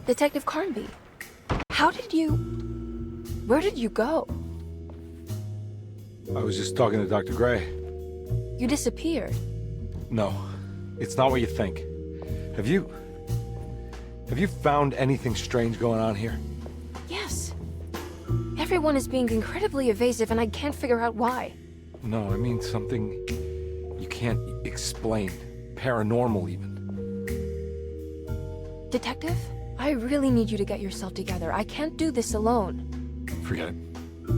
Detective Carnby, where did you go? I was just talking to Dr. Gray. You disappeared. No, it's not what you think. Have you found anything strange going on here? Yes. Everyone is being incredibly evasive and I can't figure out why. No, I mean something you can't explain. Paranormal, even. Detective, I really need you to get yourself together. I can't do this alone. Forget it.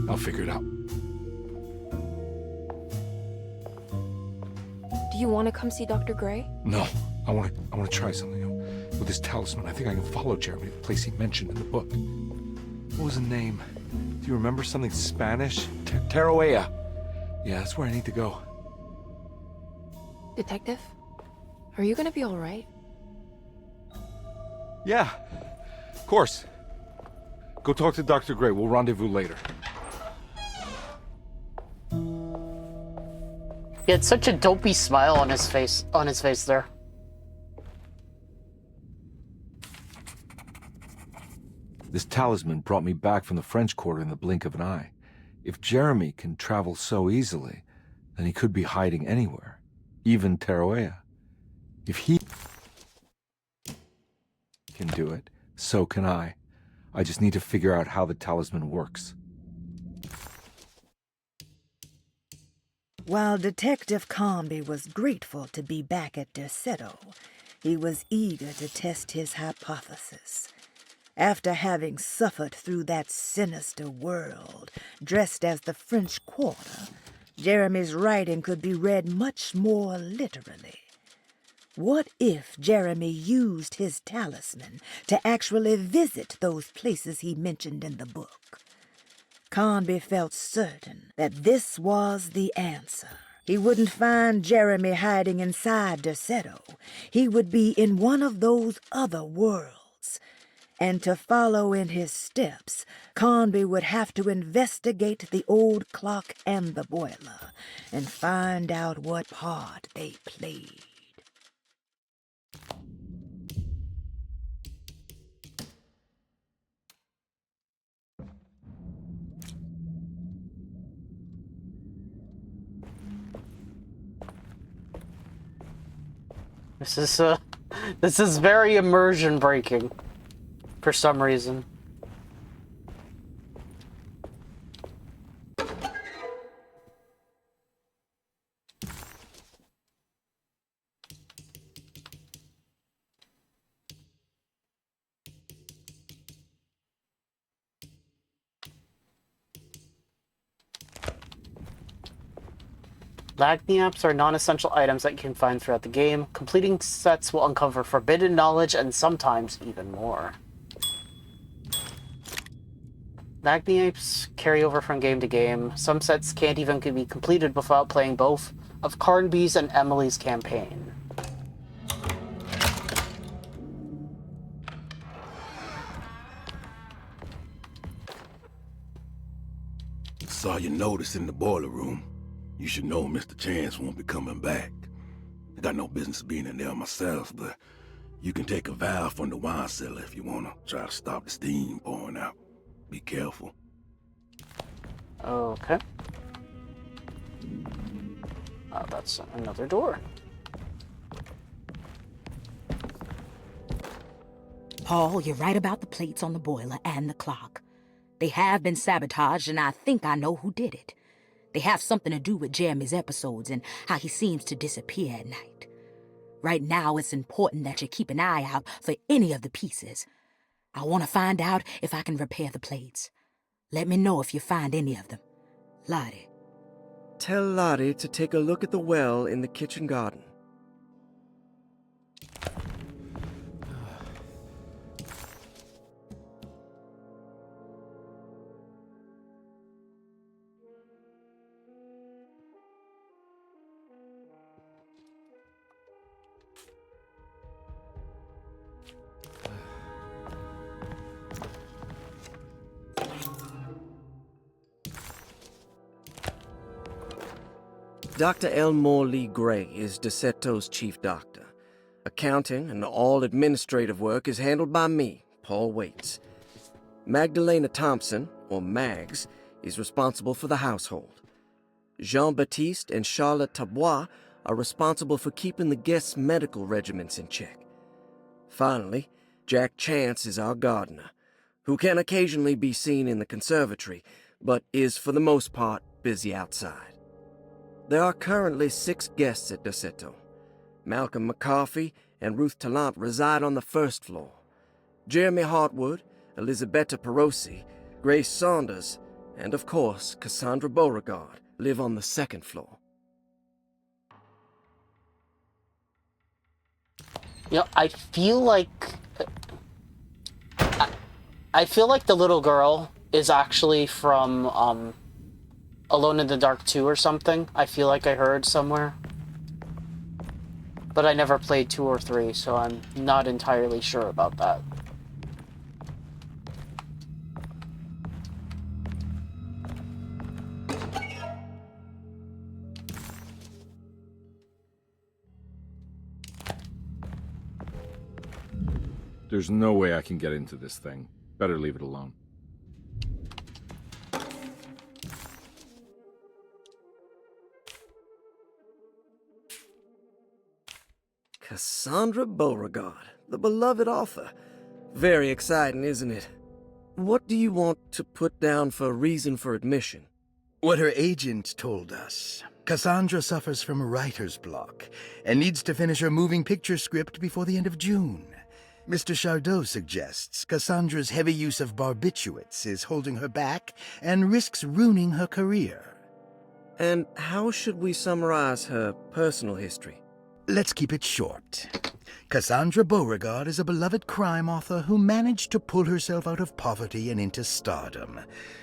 I'll figure it out. Do you want to come see Dr. Gray? No, I want to try something. With this talisman, I think I can follow Jeremy to the place he mentioned in the book. What was the name? Do you remember something Spanish? Tarawea. Yeah, that's where I need to go. Detective, are you gonna be all right? Yeah, of course. Go talk to Dr. Gray. We'll rendezvous later. He had such a dopey smile on his face there. This talisman brought me back from the French Quarter in the blink of an eye. If Jeremy can travel so easily, then he could be hiding anywhere, even Tarawea. If he can do it, so can I. I just need to figure out how the talisman works. While Detective Carnby was grateful to be back at Derceto, he was eager to test his hypothesis. After having suffered through that sinister world, dressed as the French Quarter, Jeremy's writing could be read much more literally. What if Jeremy used his talisman to actually visit those places he mentioned in the book? Carnby felt certain that this was the answer. He wouldn't find Jeremy hiding inside Derceto. He would be in one of those other worlds. And to follow in his steps, Carnby would have to investigate the old clock and the boiler and find out what part they played. This is very immersion breaking for some reason. Lagniaps are non-essential items that you can find throughout the game. Completing sets will uncover forbidden knowledge and sometimes even more. Lagniaps carry over from game to game. Some sets can't even be completed without playing both of Carnby's and Emily's campaign. Saw your notice in the boiler room. You should know Mr. Chance won't be coming back. I got no business being in there myself, but you can take a valve from the wine cellar if you want to try to stop the steam pouring out. Be careful. Okay. Oh, that's another door. Paul, you're right about the plates on the boiler and the clock. They have been sabotaged, and I think I know who did it. They have something to do with Jeremy's episodes and how he seems to disappear at night. Right now, it's important that you keep an eye out for any of the pieces. I want to find out if I can repair the plates. Let me know if you find any of them. Lottie. Tell Lottie to take a look at the well in the kitchen garden. Dr. Elmore Lee Gray is Derceto's chief doctor. Accounting and all administrative work is handled by me, Paul waits. Magdalena Thompson, or Mags, is responsible for the household. Jean-Baptiste and Charlotte Tabois are responsible for keeping the guests' medical regimens in check. Finally, Jack Chance is our gardener, who can occasionally be seen in the conservatory, but is for the most part busy outside. There are currently 6 guests at Derceto. Malcolm McCarthy and Ruth Tallant reside on the first floor. Jeremy Hartwood, Elisabetta Perosi, Grace Saunders, and of course Cassandra Beauregard live on the second floor. You know, I feel like the little girl is actually from Alone in the Dark 2 or something. I feel like I heard somewhere. But I never played 2 or 3, so I'm not entirely sure about that. There's no way I can get into this thing. Better leave it alone. Cassandra Beauregard, the beloved author. Very exciting, isn't it? What do you want to put down for reason for admission? What her agent told us. Cassandra suffers from writer's block and needs to finish her moving picture script before the end of June. Mr. Chardot suggests Cassandra's heavy use of barbiturates is holding her back and risks ruining her career. And how should we summarize her personal history? Let's keep it short. Cassandra Beauregard is a beloved crime author who managed to pull herself out of poverty and into stardom.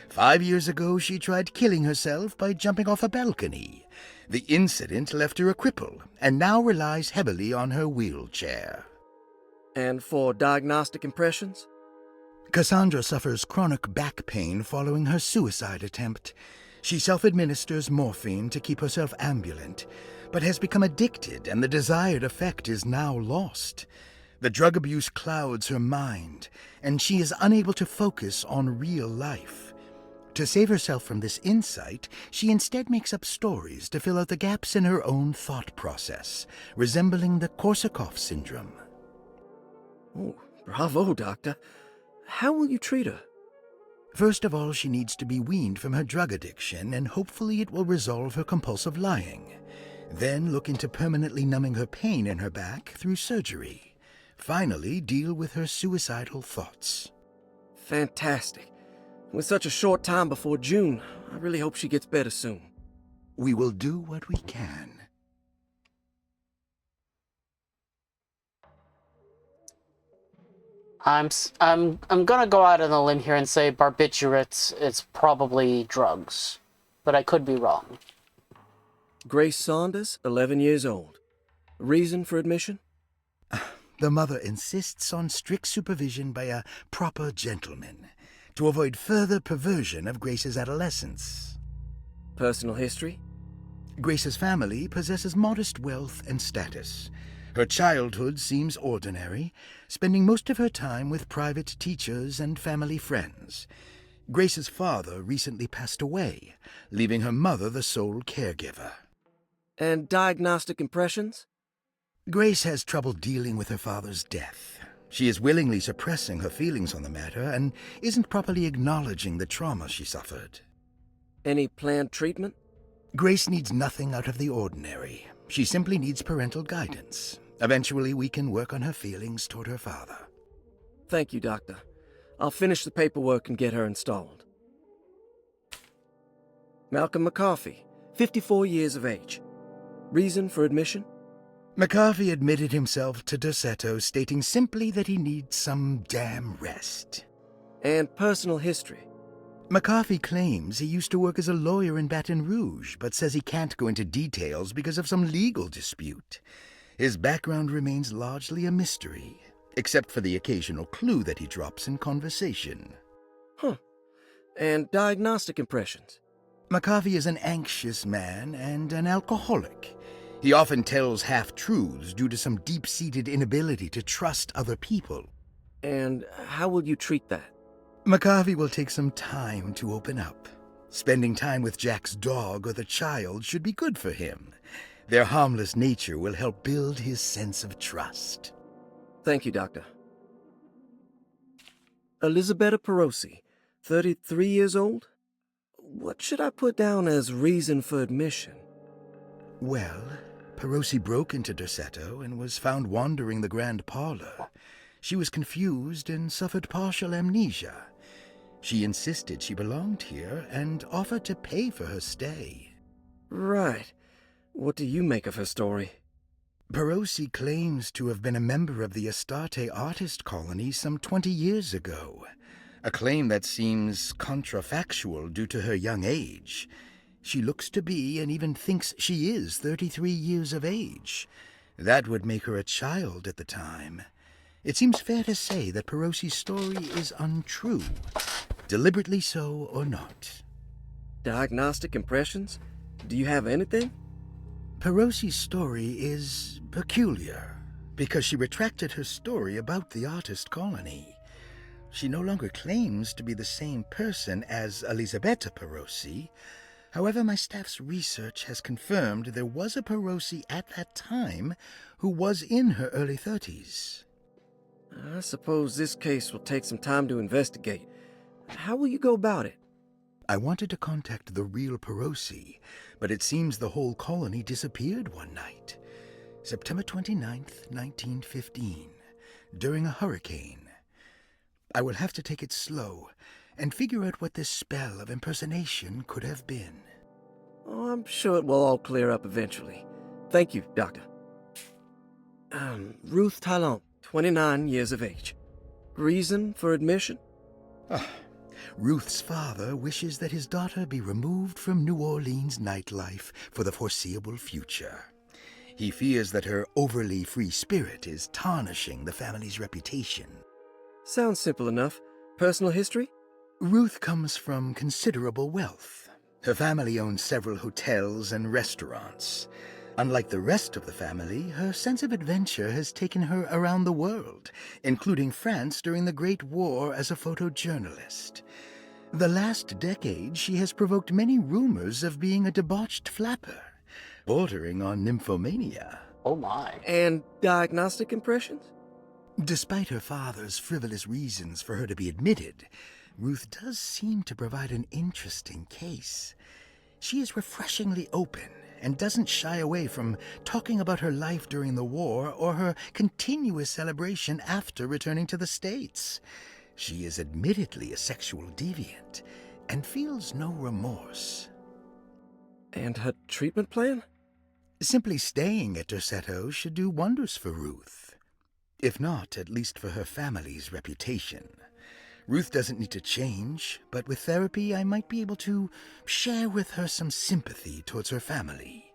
5 years ago, she tried killing herself by jumping off a balcony. The incident left her a cripple and now relies heavily on her wheelchair. And for diagnostic impressions? Cassandra suffers chronic back pain following her suicide attempt. She self-administers morphine to keep herself ambulant, but has become addicted and the desired effect is now lost. The drug abuse clouds her mind, and she is unable to focus on real life. To save herself from this insight, she instead makes up stories to fill out the gaps in her own thought process, resembling the Korsakoff syndrome. Oh, bravo, Doctor. How will you treat her? First of all, she needs to be weaned from her drug addiction, and hopefully it will resolve her compulsive lying. Then look into permanently numbing her pain in her back through surgery. Finally, deal with her suicidal thoughts. Fantastic. With such a short time before June, I really hope she gets better soon. We will do what we can. I'm gonna go out on a limb here and say barbiturates is probably drugs, but I could be wrong. Grace Saunders, 11 years old. Reason for admission? The mother insists on strict supervision by a proper gentleman to avoid further perversion of Grace's adolescence. Personal history? Grace's family possesses modest wealth and status. Her childhood seems ordinary, spending most of her time with private teachers and family friends. Grace's father recently passed away, leaving her mother the sole caregiver. And diagnostic impressions? Grace has trouble dealing with her father's death. She is willingly suppressing her feelings on the matter and isn't properly acknowledging the trauma she suffered. Any planned treatment? Grace needs nothing out of the ordinary. She simply needs parental guidance. Eventually, we can work on her feelings toward her father. Thank you, Doctor. I'll finish the paperwork and get her installed. Malcolm McCarthy, 54 years of age. Reason for admission? McCarthy admitted himself to Derceto, stating simply that he needs some damn rest. And personal history? McCarthy claims he used to work as a lawyer in Baton Rouge, but says he can't go into details because of some legal dispute. His background remains largely a mystery, except for the occasional clue that he drops in conversation. Huh. And diagnostic impressions? McCarthy is an anxious man and an alcoholic. He often tells half-truths due to some deep-seated inability to trust other people. And how will you treat that? McCarvey will take some time to open up. Spending time with Jack's dog or the child should be good for him. Their harmless nature will help build his sense of trust. Thank you, Doctor. Elisabetta Perosi, 33 years old? What should I put down as reason for admission? Well, Perosi broke into Derceto and was found wandering the grand parlor. She was confused and suffered partial amnesia. She insisted she belonged here and offered to pay for her stay. Right. What do you make of her story? Perosi claims to have been a member of the Astarte artist colony some 20 years ago, a claim that seems contrafactual due to her young age. She looks to be and even thinks she is 33 years of age. That would make her a child at the time. It seems fair to say that Perosi's story is untrue, deliberately so or not. Diagnostic impressions? Do you have anything? Perosi's story is peculiar because she retracted her story about the artist colony. She no longer claims to be the same person as Elisabetta Perosi. However, my staff's research has confirmed there was a Perosi at that time who was in her early 30s. I suppose this case will take some time to investigate. How will you go about it? I wanted to contact the real Perosi, but it seems the whole colony disappeared one night. September 29th, 1915, during a hurricane. I will have to take it slow and figure out what this spell of impersonation could have been. Oh, I'm sure it will all clear up eventually. Thank you, Doctor. Ruth Talon, 29 years of age. Reason for admission? Ruth's father wishes that his daughter be removed from New Orleans nightlife for the foreseeable future. He fears that her overly free spirit is tarnishing the family's reputation. Sounds simple enough. Personal history? Ruth comes from considerable wealth. Her family owns several hotels and restaurants. Unlike the rest of the family, her sense of adventure has taken her around the world, including France during the Great War as a photojournalist. The last decade, she has provoked many rumors of being a debauched flapper, bordering on nymphomania. Oh my. And diagnostic impressions? Despite her father's frivolous reasons for her to be admitted, Ruth does seem to provide an interesting case. She is refreshingly open and doesn't shy away from talking about her life during the war or her continuous celebration after returning to the States. She is admittedly a sexual deviant and feels no remorse. And her treatment plan? Simply staying at Derceto should do wonders for Ruth. If not, at least for her family's reputation. Ruth doesn't need to change, but with therapy I might be able to share with her some sympathy towards her family.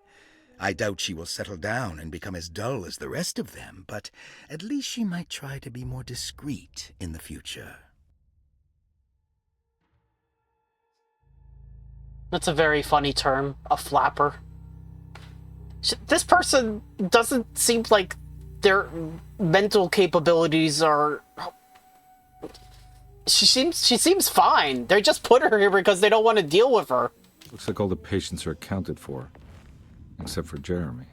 I doubt she will settle down and become as dull as the rest of them, but at least she might try to be more discreet in the future. That's a very funny term, a flapper. This person doesn't seem like their mental capabilities are... She seems fine. They just put her here because they don't want to deal with her. Looks like all the patients are accounted for, except for Jeremy.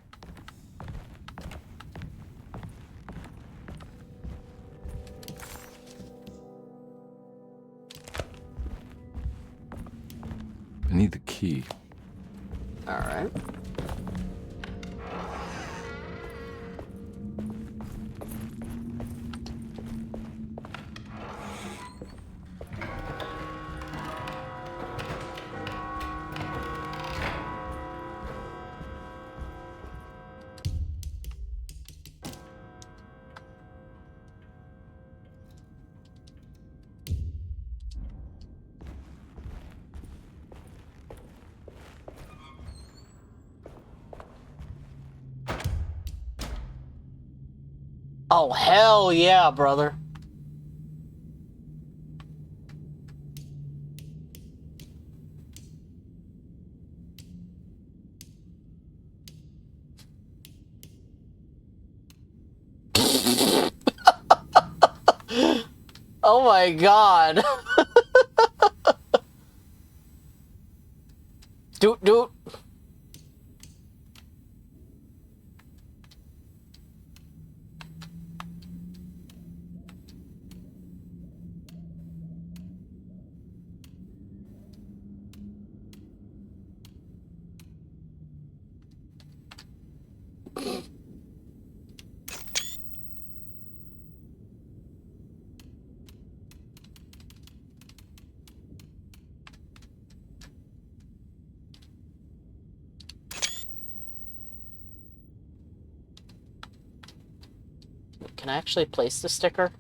I need the key. All right. Oh, hell yeah, brother. Oh my god. Dude. Can I actually place the sticker?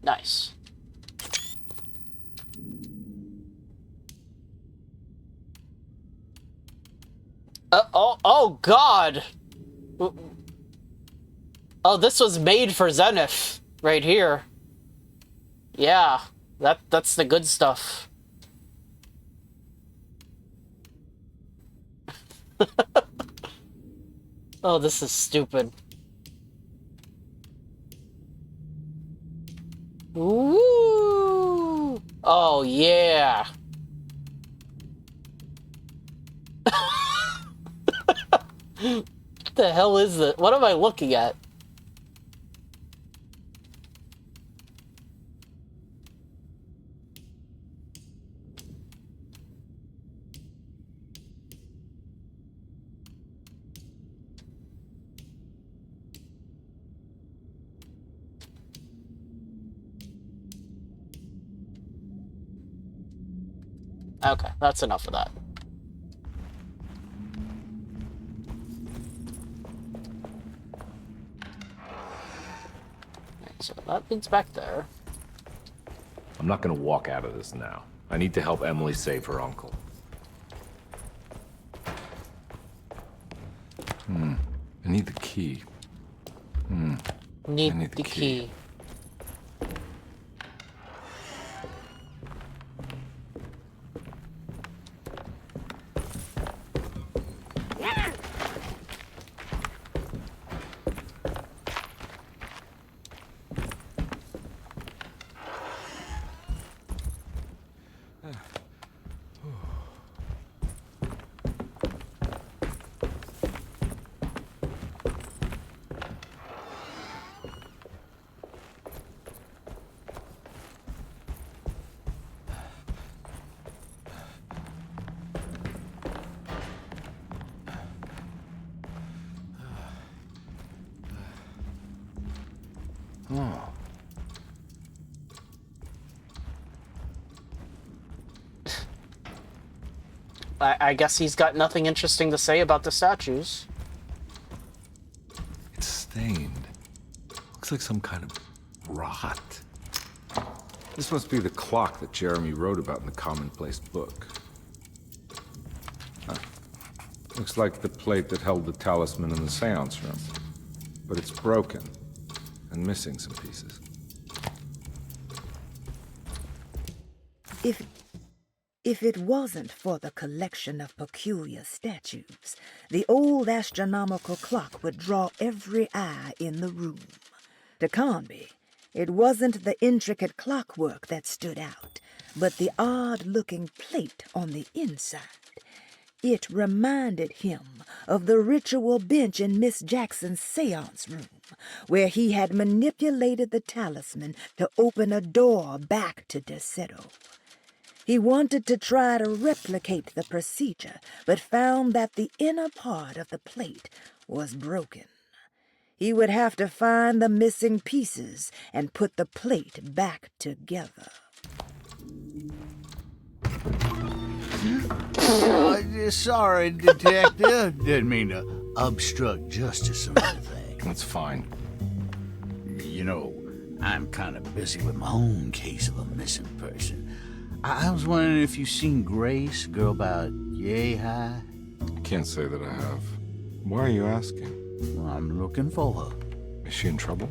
Nice. Oh God! Oh, this was made for Zenith, right here. Yeah, that's the good stuff. Oh, this is stupid. Woo! Oh, yeah. What the hell is that? What am I looking at? Okay, that's enough of that. Right, so that leads back there. I'm not gonna walk out of this now. I need to help Emily save her uncle. I need the key. Need the key. Oh. I guess he's got nothing interesting to say about the statues. It's stained. Looks like some kind of rot. This must be the clock that Jeremy wrote about in the commonplace book. Huh. Looks like the plate that held the talisman in the seance room. But it's broken and missing some pieces. If it wasn't for the collection of peculiar statues, the old astronomical clock would draw every eye in the room. To Carnby, it wasn't the intricate clockwork that stood out, but the odd-looking plate on the inside. It reminded him of the ritual bench in Miss Jackson's seance room, where he had manipulated the talisman to open a door back to Derceto. He wanted to try to replicate the procedure, but found that the inner part of the plate was broken. He would have to find the missing pieces and put the plate back together. Sorry, Detective. Didn't mean to obstruct justice or anything. That's fine. You know, I'm kind of busy with my own case of a missing person. I was wondering if you've seen Grace, girl about yay high? I can't say that I have. Why are you asking? Well, I'm looking for her. Is she in trouble?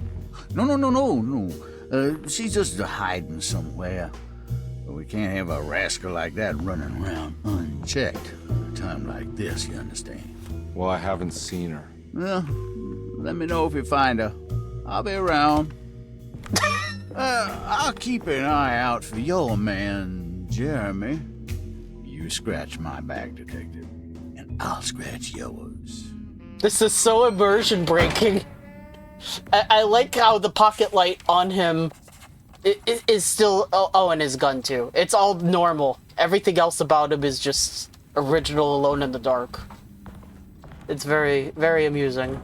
No. She's just hiding somewhere. But we can't have a rascal like that running around unchecked at a time like this, you understand? Well, I haven't seen her. Well, let me know if you find her. I'll be around. I'll keep an eye out for your man, Jeremy. You scratch my back, detective, and I'll scratch yours. This is so immersion breaking. I like how the pocket light on him is still... Oh, and his gun, too. It's all normal. Everything else about him is just original Alone in the Dark. It's very, very amusing.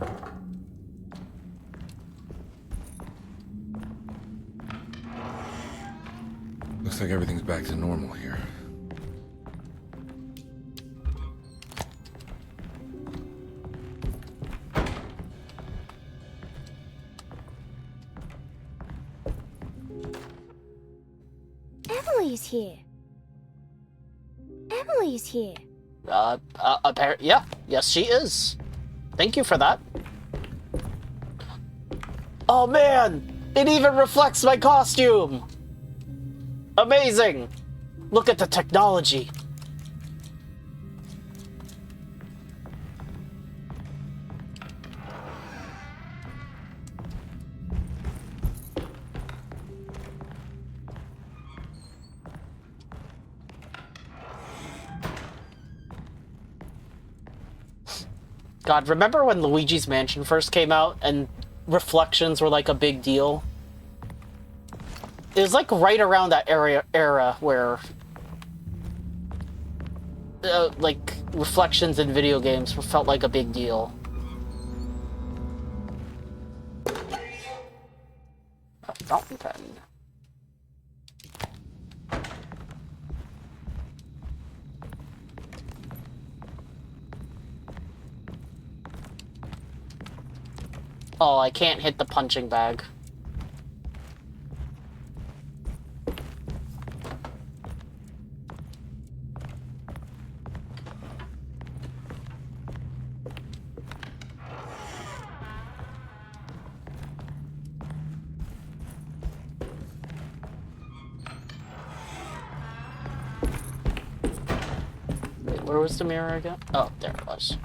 Looks like everything's back to normal here. Emily's here. Emily's here. Yeah. Yes, she is. Thank you for that. Oh, man! It even reflects my costume! Amazing! Look at the technology. God, remember when Luigi's Mansion first came out and reflections were like a big deal? It was like right around that era where like reflections in video games felt like a big deal. A fountain pen. Oh, I can't hit the punching bag. Wait, where was the mirror again? Oh, there it was.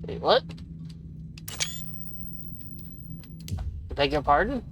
Wait, what? Beg your pardon?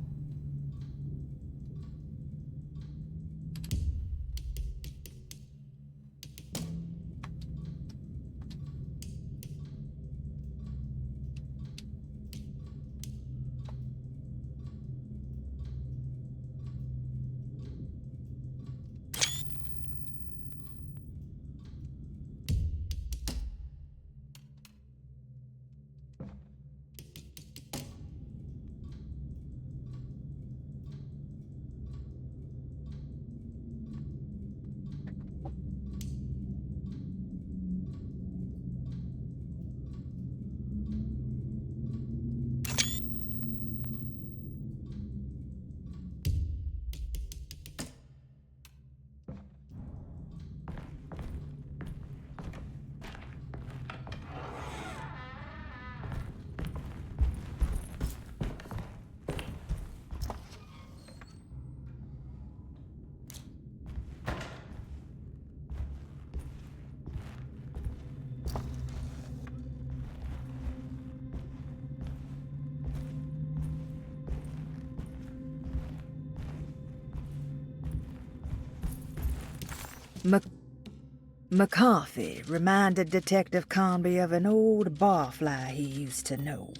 McCarthy reminded Detective Carnby of an old barfly he used to know.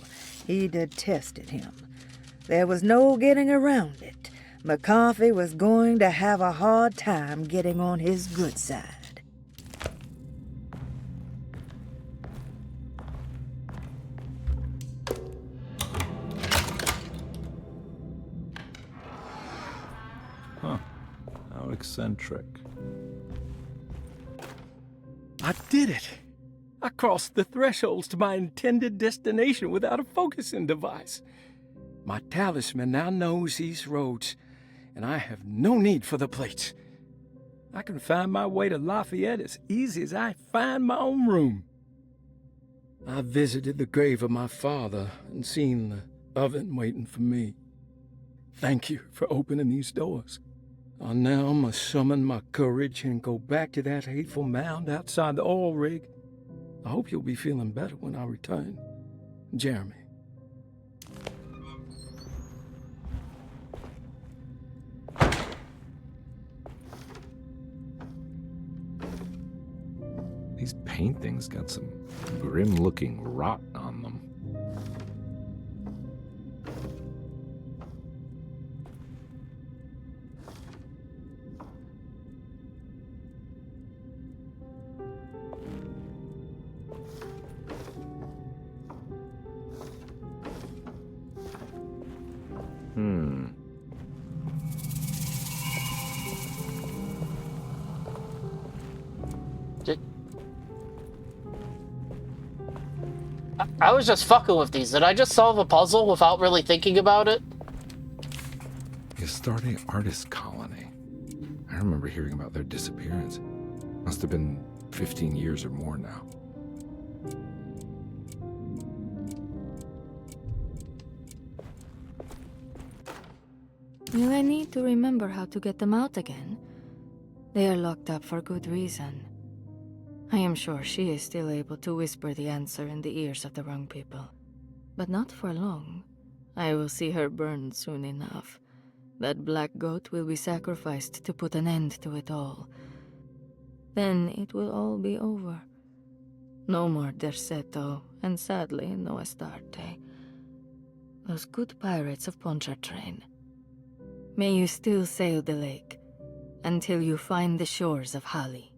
He detested him. There was no getting around it. McCarthy was going to have a hard time getting on his good side. How eccentric. I did it! I crossed the thresholds to my intended destination without a focusing device. My talisman now knows these roads, and I have no need for the plates. I can find my way to Lafayette as easy as I find my own room. I visited the grave of my father and seen the oven waiting for me. Thank you for opening these doors. I now must summon my courage and go back to that hateful mound outside the oil rig. I hope you'll be feeling better when I return. Jeremy. These paintings got some grim-looking rot on them. I was just fucking with these. Did I just solve a puzzle without really thinking about it? The Astarte artist colony. I remember hearing about their disappearance. Must have been 15 years or more now. Will I need to remember how to get them out again? They are locked up for good reason. I am sure she is still able to whisper the answer in the ears of the wrong people. But not for long. I will see her burned soon enough. That black goat will be sacrificed to put an end to it all. Then it will all be over. No more Derceto, and sadly, no Astarte. Those good pirates of Pontchartrain. May you still sail the lake, until you find the shores of Hali.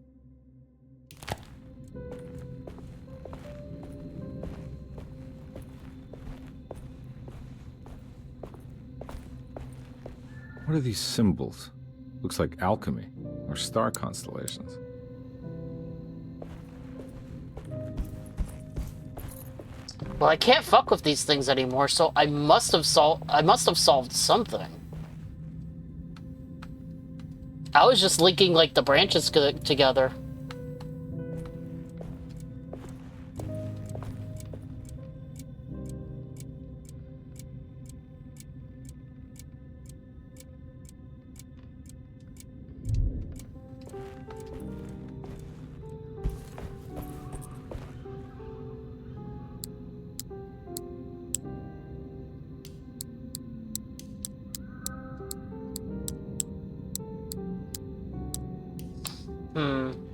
What are these symbols? Looks like alchemy, or star constellations. Well, I can't fuck with these things anymore, so I must have solved something. I was just linking, like, the branches together.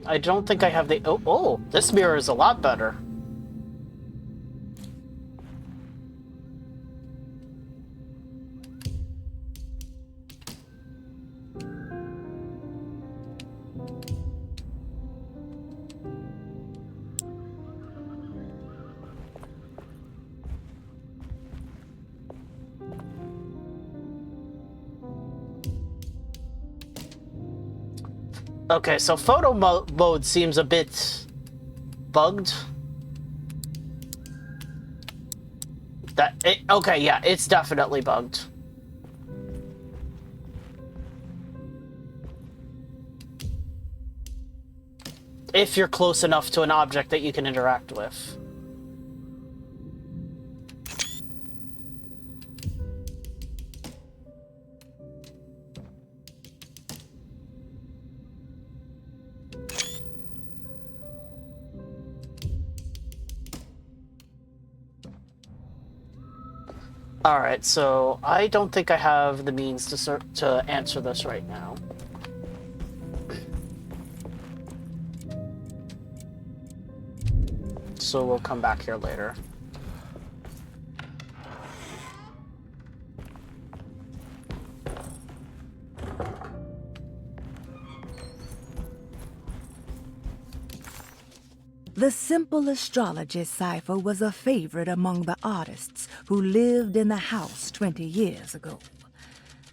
I don't think I have the... Oh, this mirror is a lot better. Okay, so photo mode seems a bit bugged. Okay, yeah, it's definitely bugged. If you're close enough to an object that you can interact with. Alright, so I don't think I have the means to answer this right now. So we'll come back here later. The simple astrology cipher was a favorite among the artists who lived in the house 20 years ago.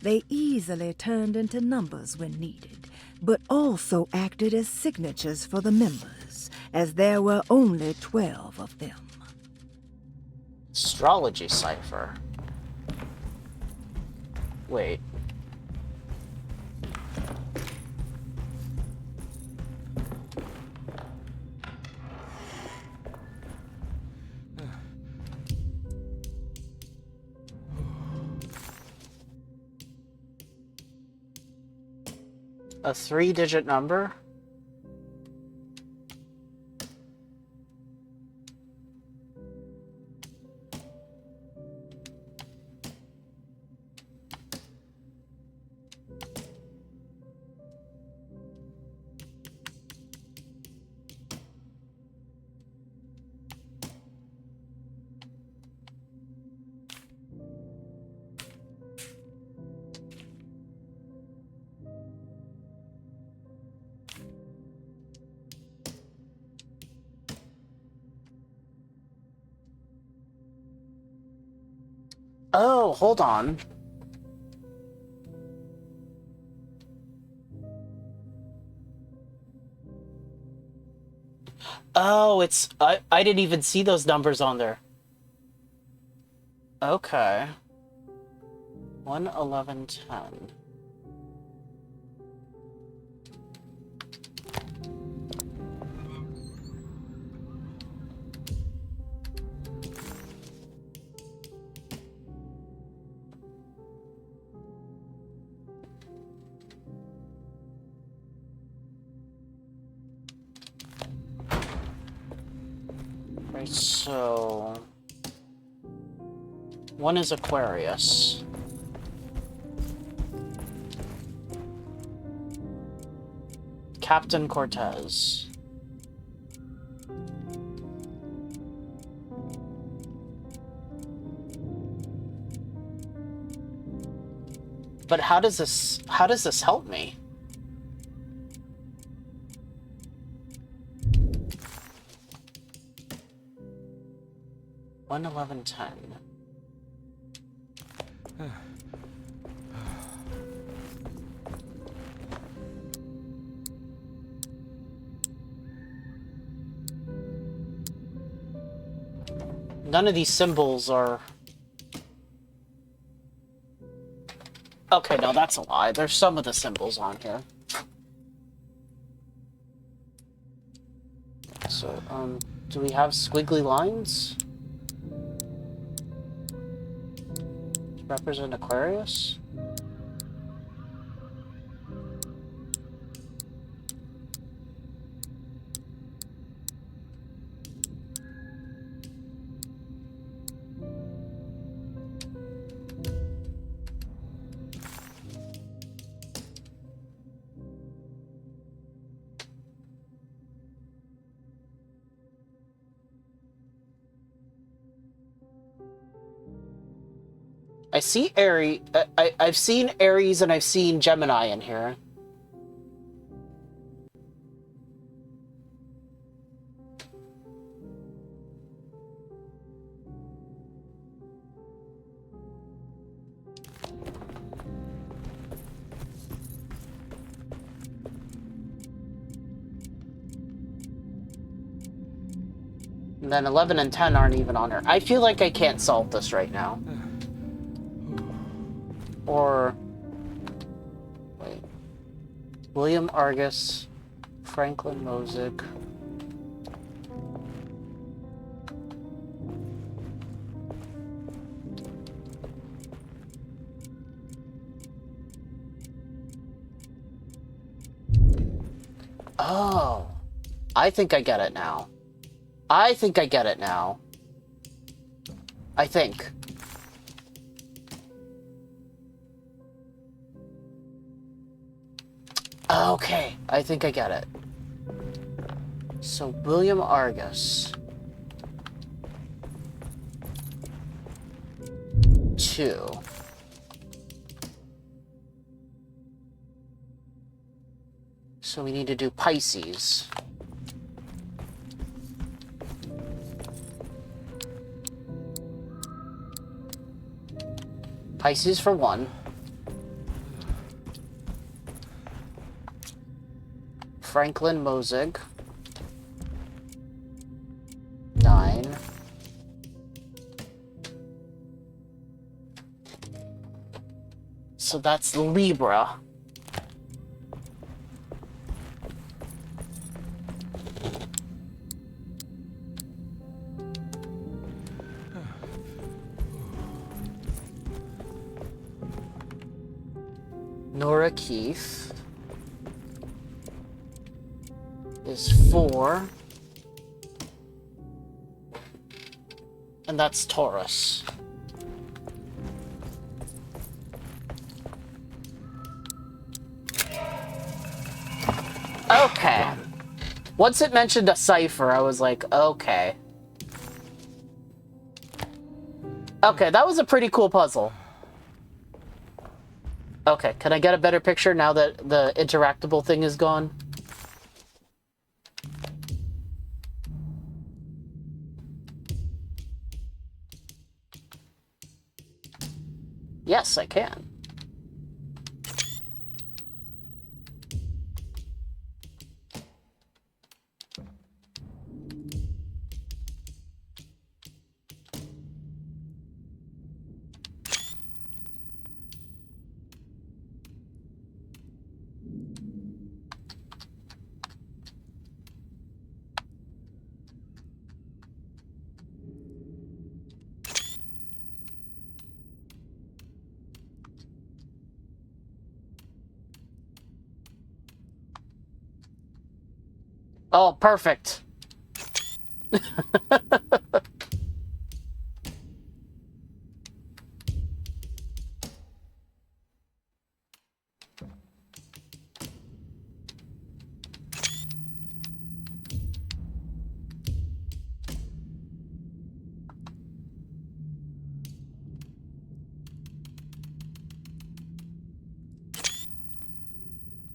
They easily turned into numbers when needed, but also acted as signatures for the members, as there were only 12 of them. Astrology cipher. Wait. A 3-digit number? Oh, hold on. Oh, it's... I didn't even see those numbers on there. Okay. 1, 11, 10. Right, so... 1 is Aquarius. Captain Cortez. But how does this help me? One 11 10. None of these symbols are... Okay, no, that's a lie. There's some of the symbols on here. So, do we have squiggly lines? To represent Aquarius? I see Aries. I've seen Aries and I've seen Gemini in here. And then 11 and 10 aren't even on here. I feel like I can't solve this right now. Or, wait, William Argus, Franklin Mosick. Oh, I think I get it now. I think. Okay, I think I get it. So, William Argus. 2. So we need to do Pisces. Pisces for 1. Franklin Mozig. 9. So that's Libra. Nora Keith is 4. And that's Taurus. Okay. Once it mentioned a cipher, I was like, okay. Okay, that was a pretty cool puzzle. Okay, can I get a better picture now that the interactable thing is gone? Yes, I can. Oh, perfect.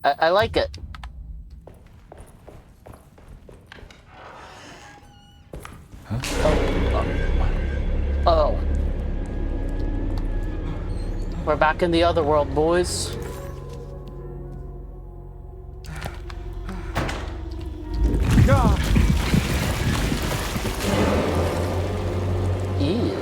I like it. Huh? Oh. We're back in the other world, boys. God. Ew.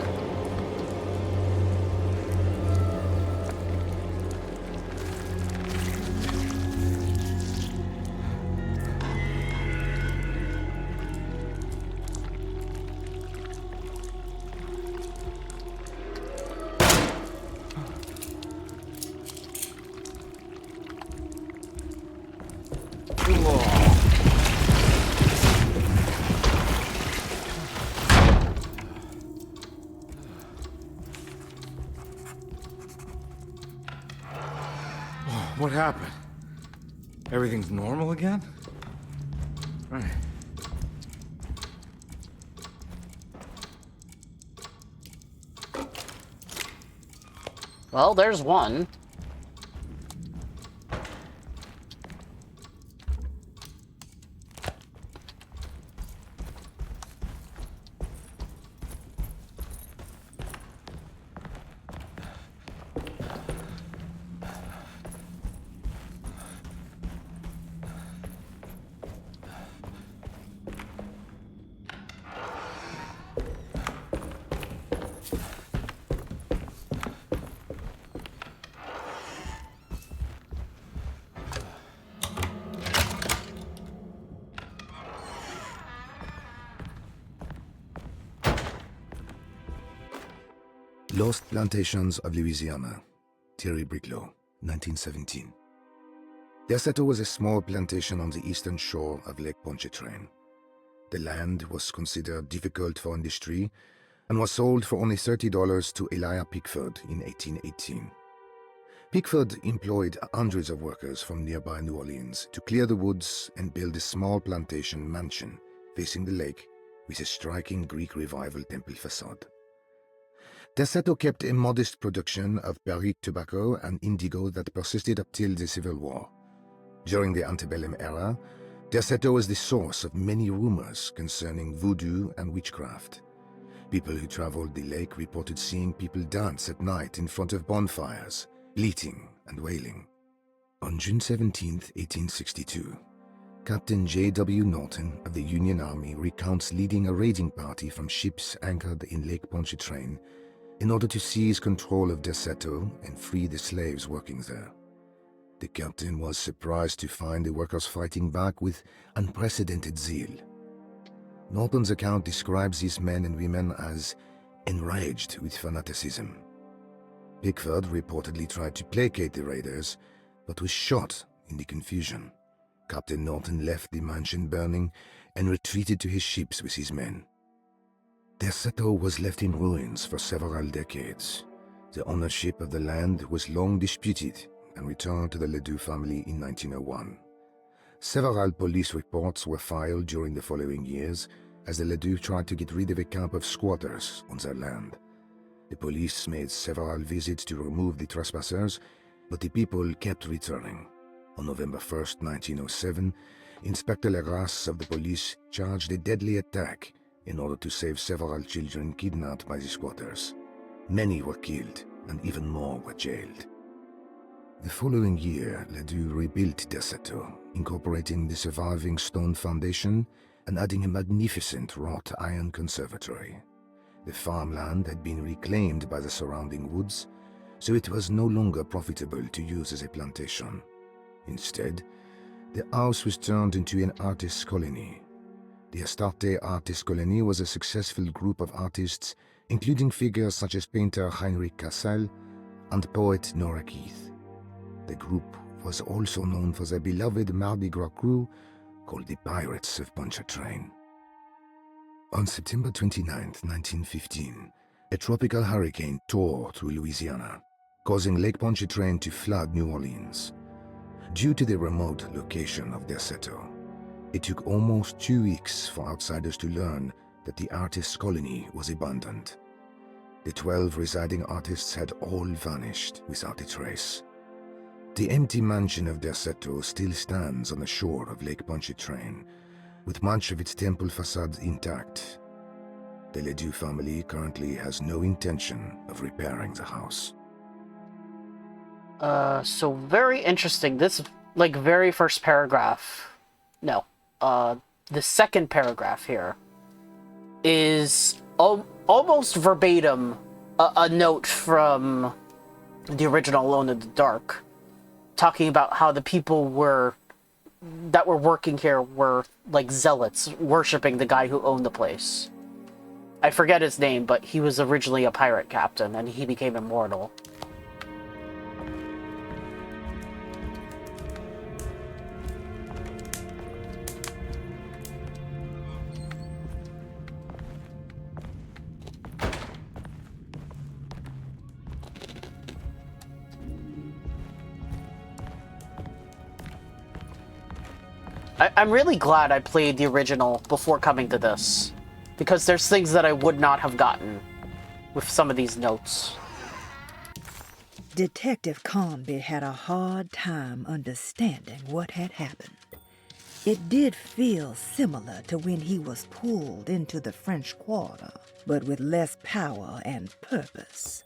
What happened? Everything's normal again? Right. Well, there's one. Lost Plantations of Louisiana, Thierry Briclot, 1917. Derceto was a small plantation on the eastern shore of Lake Pontchartrain. The land was considered difficult for industry and was sold for only $30 to Elijah Pickford in 1818. Pickford employed hundreds of workers from nearby New Orleans to clear the woods and build a small plantation mansion facing the lake with a striking Greek Revival temple facade. Derceto kept a modest production of barrique tobacco and indigo that persisted up till the Civil War. During the antebellum era, Derceto was the source of many rumors concerning voodoo and witchcraft. People who traveled the lake reported seeing people dance at night in front of bonfires, bleating and wailing. On June 17, 1862, Captain J.W. Norton of the Union Army recounts leading a raiding party from ships anchored in Lake Pontchartrain in order to seize control of Derceto and free the slaves working there. The captain was surprised to find the workers fighting back with unprecedented zeal. Norton's account describes these men and women as enraged with fanaticism. Pickford reportedly tried to placate the raiders, but was shot in the confusion. Captain Norton left the mansion burning and retreated to his ships with his men. Derceto was left in ruins for several decades. The ownership of the land was long disputed and returned to the Ledoux family in 1901. Several police reports were filed during the following years as the Ledoux tried to get rid of a camp of squatters on their land. The police made several visits to remove the trespassers, but the people kept returning. On November 1st, 1907, Inspector Legras of the police charged a deadly attack in order to save several children kidnapped by the squatters. Many were killed, and even more were jailed. The following year, Ledoux rebuilt Derceto, incorporating the surviving stone foundation and adding a magnificent wrought iron conservatory. The farmland had been reclaimed by the surrounding woods, so it was no longer profitable to use as a plantation. Instead, the house was turned into an artist's colony. The Astarte Artist Colony was a successful group of artists, including figures such as painter Heinrich Cassel and poet Nora Keith. The group was also known for their beloved Mardi Gras crew called the Pirates of Pontchartrain. On September 29, 1915, a tropical hurricane tore through Louisiana, causing Lake Pontchartrain to flood New Orleans. Due to the remote location of Derceto, it took almost 2 weeks for outsiders to learn that the artist's colony was abandoned. The 12 residing artists had all vanished without a trace. The empty mansion of Derceto still stands on the shore of Lake Pontchartrain, with much of its temple facade intact. The Ledoux family currently has no intention of repairing the house. So very interesting. This, like, very first paragraph. No. The second paragraph here is almost verbatim a note from the original Alone in the Dark, talking about how the people that were working here were like zealots, worshipping the guy who owned the place. I forget his name, but he was originally a pirate captain, and he became immortal. I'm really glad I played the original before coming to this, because there's things that I would not have gotten with some of these notes. Detective Carnby had a hard time understanding what had happened. It did feel similar to when he was pulled into the French Quarter, but with less power and purpose.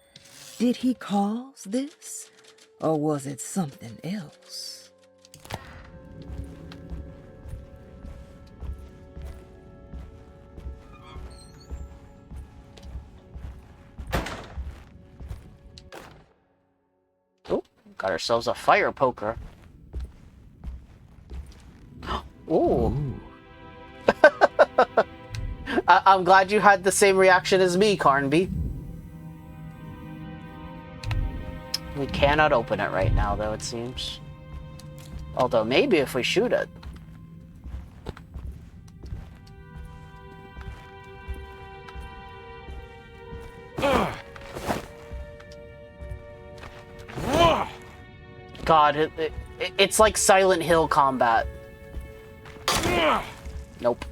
Did he cause this, or was it something else? Oh, got ourselves a fire poker. Ooh. I'm glad you had the same reaction as me, Carnby. We cannot open it right now, though, it seems. Although, maybe if we shoot it. God, it's like Silent Hill combat. Nope.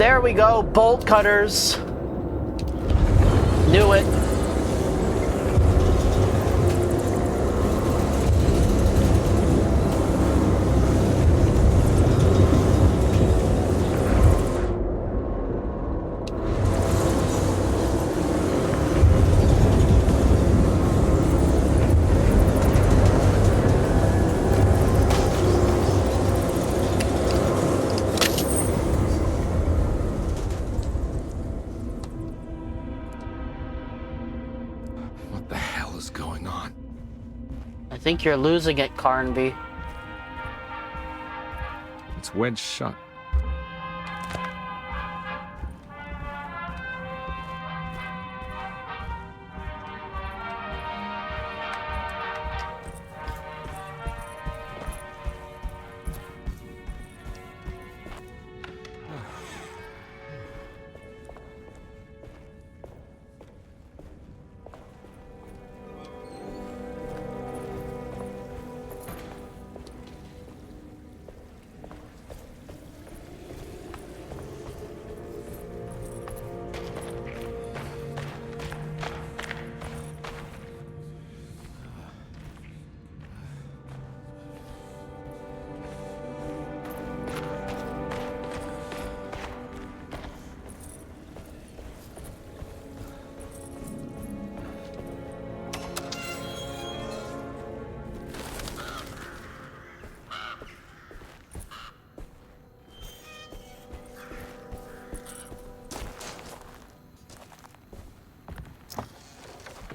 there we go. Bolt cutters. Knew it. What the hell is going on? I think you're losing it, Carnby. It's wedged shut.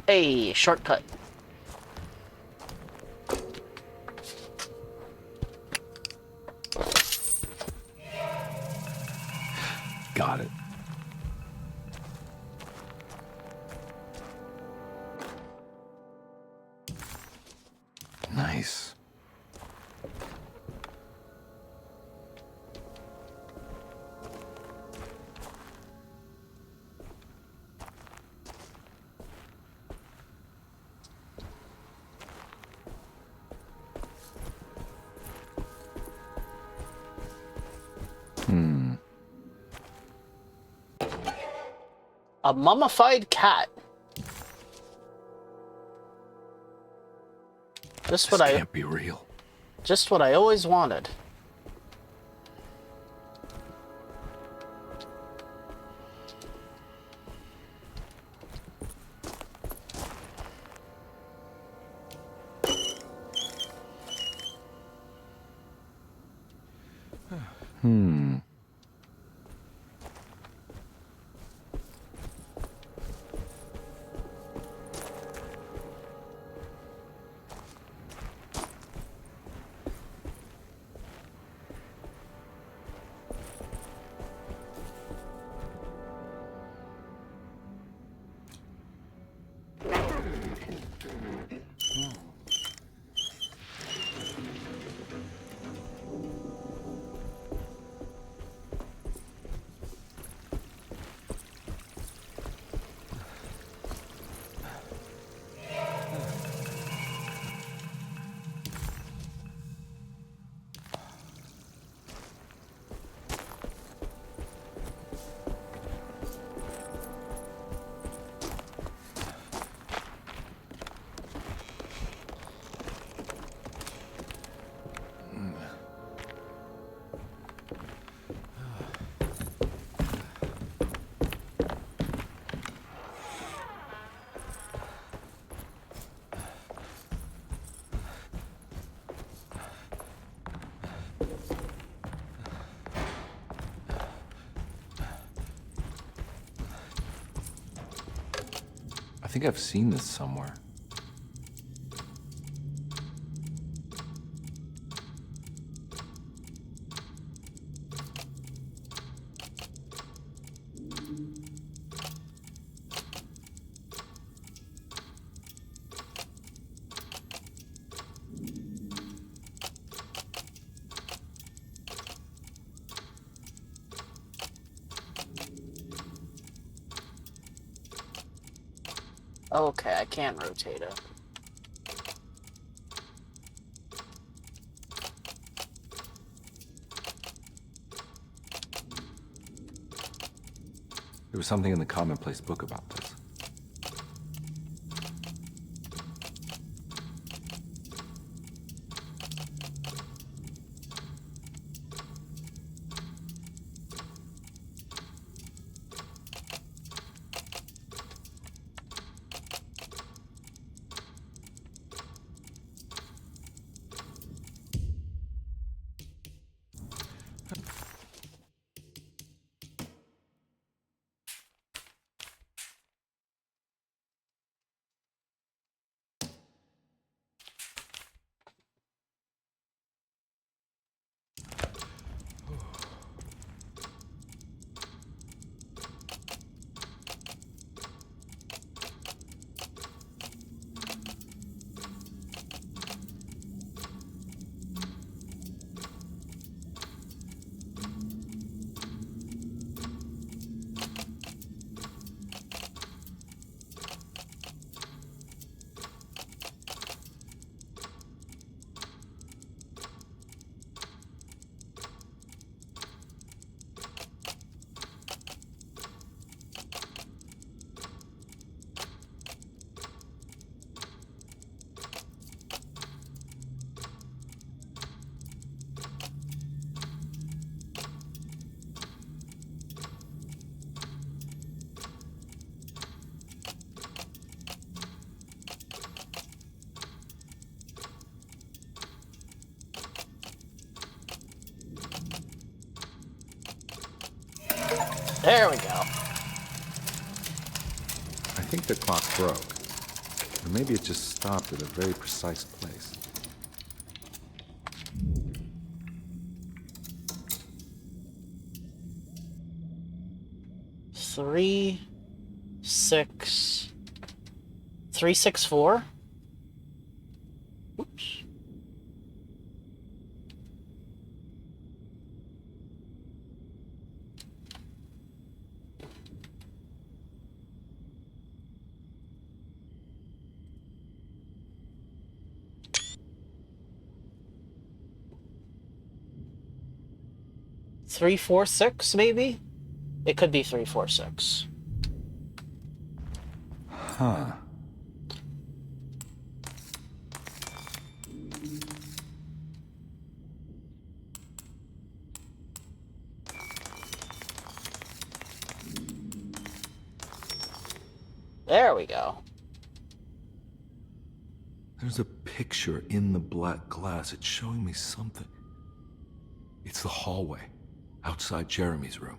Hey, shortcut. Got it. Nice. A mummified cat. Just what This can't be real. Just what I always wanted. I think I've seen this somewhere. Okay, I can't rotate it. There was something in the commonplace book about this. There we go. I think the clock broke. Or maybe it just stopped at a very precise place. Three, 6, 364. Oops. Three, 4, 6, maybe? It could be 3, 4, 6. Huh. There we go. There's a picture in the black glass. It's showing me something. It's the hallway outside Jeremy's room.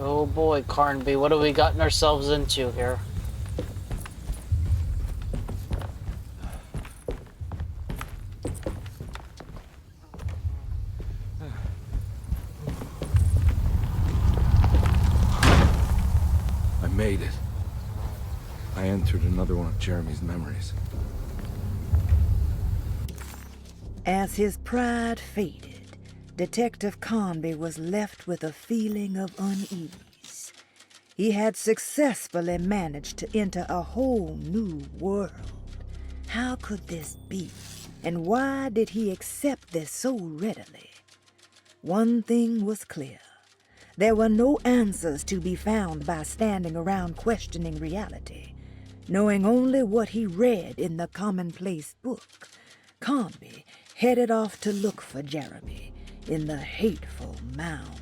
Oh boy, Carnby, what have we gotten ourselves into here? I made it. I entered another one of Jeremy's memories. As his pride faded, Detective Carnby was left with a feeling of unease. He had successfully managed to enter a whole new world. How could this be? And why did he accept this so readily? One thing was clear. There were no answers to be found by standing around questioning reality. Knowing only what he read in the commonplace book, Carnby headed off to look for Jeremy in the Hateful Mound.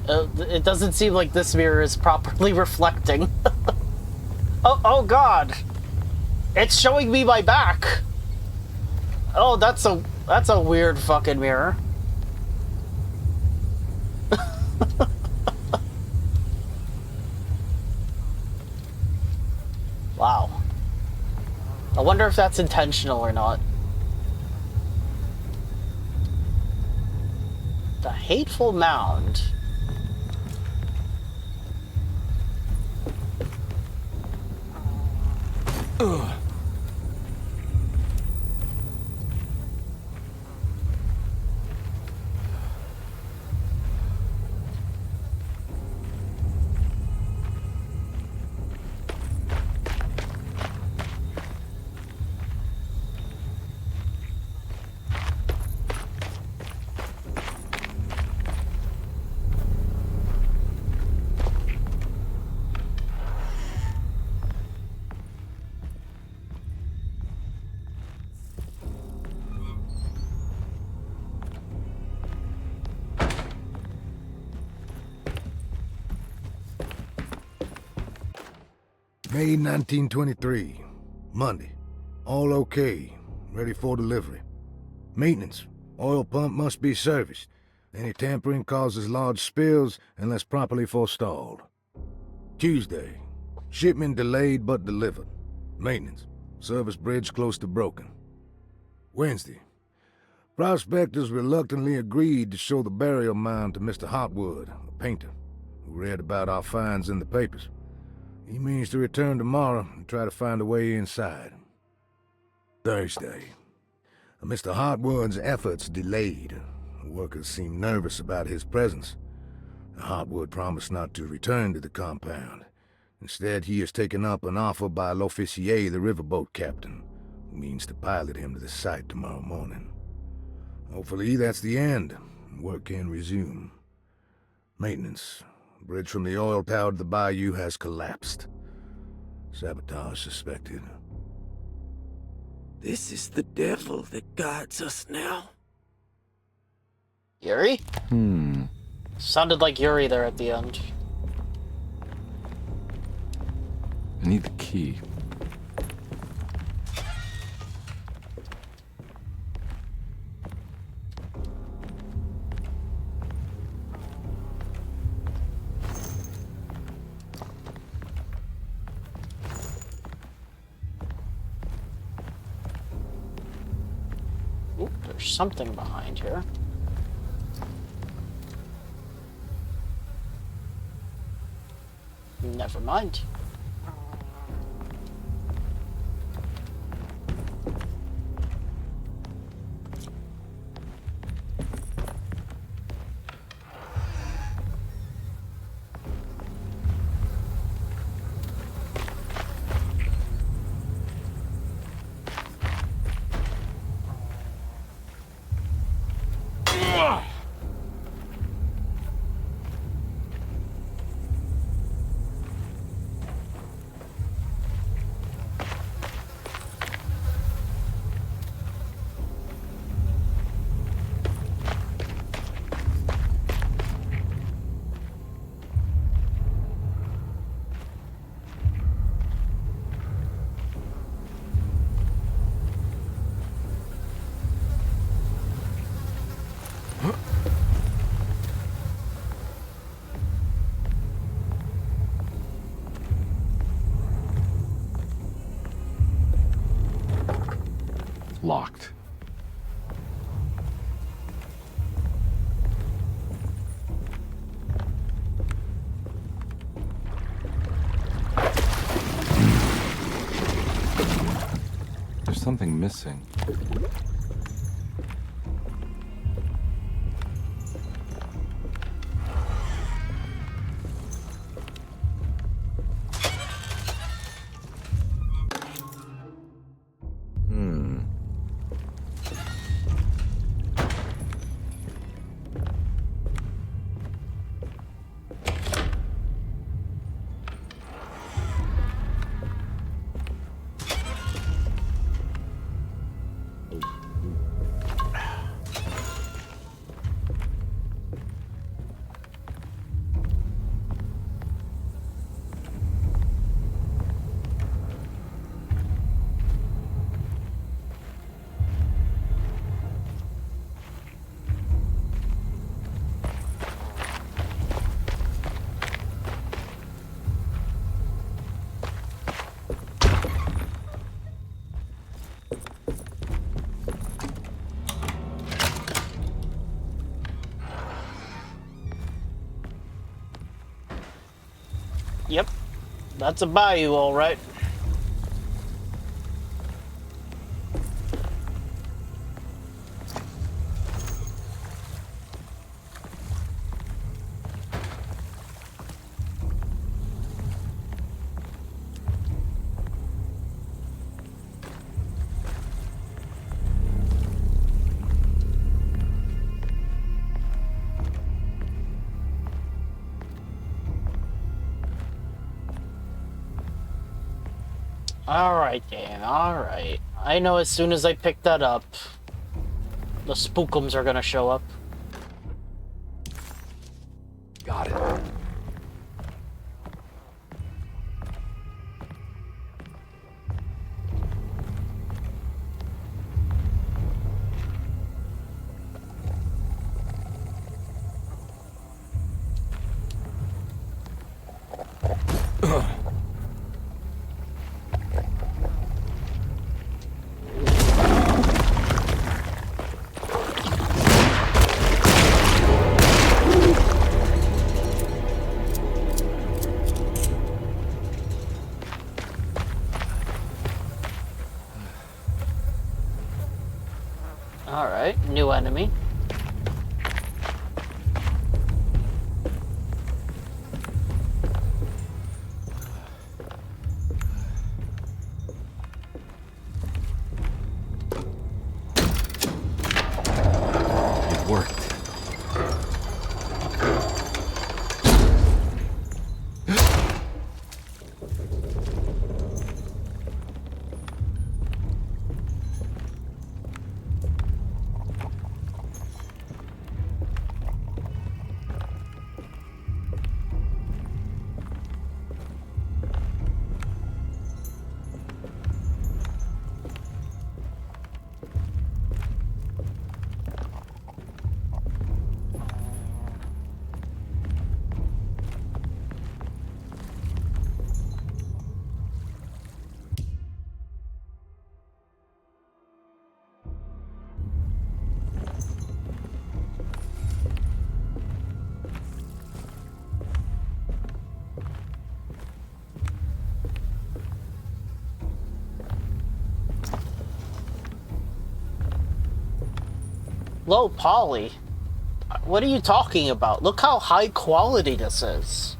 It doesn't seem like this mirror is properly reflecting. Oh God! It's showing me my back. Oh, that's a weird fucking mirror. Wow. I wonder if that's intentional or not. The Hateful Mound. Ugh. May 1923, Monday. All okay, ready for delivery. Maintenance. Oil pump must be serviced. Any tampering causes large spills unless properly forestalled. Tuesday. Shipment delayed but delivered. Maintenance. Service bridge close to broken. Wednesday. Prospectors reluctantly agreed to show the burial mound to Mr. Hartwood, a painter, who read about our finds in the papers. He means to return tomorrow and try to find a way inside. Thursday. Mr. Hartwood's efforts delayed. The workers seemed nervous about his presence. Hartwood promised not to return to the compound. Instead, he has taken up an offer by L'Officier, the riverboat captain, who means to pilot him to the site tomorrow morning. Hopefully that's the end. Work can resume. Maintenance. Bridge from the oil tower to the bayou has collapsed. Sabotage suspected. This is the devil that guides us now. Yuri? Sounded like Yuri there at the end. I need the key. Ooh, there's something behind here. Never mind. Locked. There's something missing. Yep. That's a bayou, all right. Alright, Dan, alright. I know as soon as I pick that up, the spookums are gonna show up. Got it. Alright, new enemy. It worked. Low poly? What are you talking about? Look how high quality this is.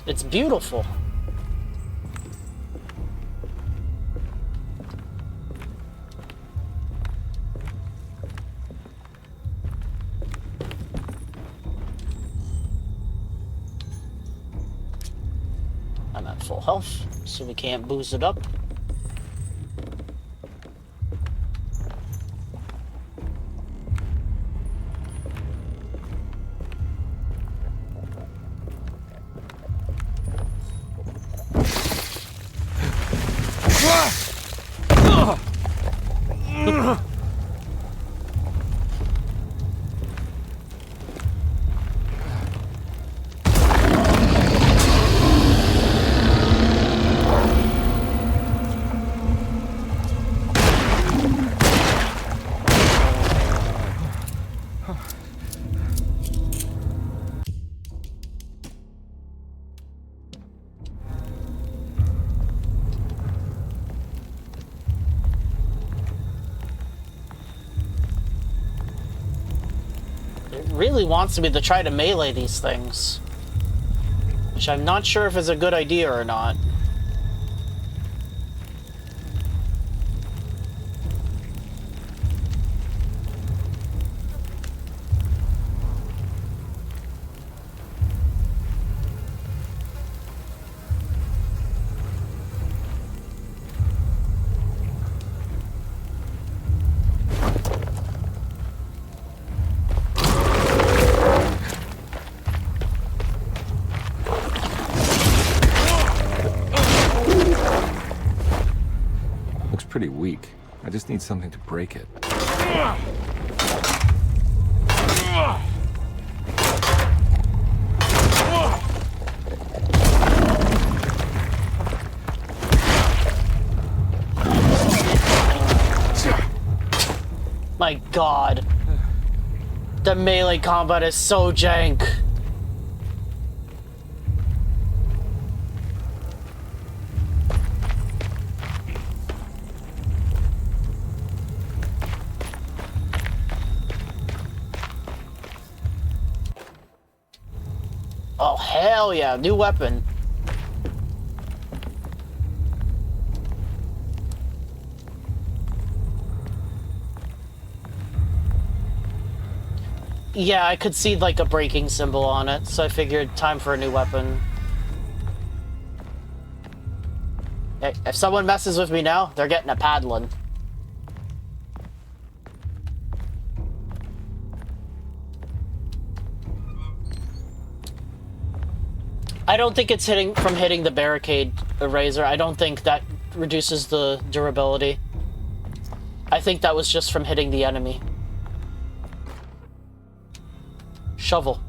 It's beautiful. I'm at full health, so we can't boost it up. Really wants me to try to melee these things, which I'm not sure if is a good idea or not. Pretty weak. I just need something to break it. My god. The melee combat is so jank. Hell yeah, new weapon. Yeah, I could see like a breaking symbol on it, so I figured time for a new weapon. Hey, if someone messes with me now, they're getting a paddling. I don't think it's hitting the barricade eraser. I don't think that reduces the durability. I think that was just from hitting the enemy. Shovel.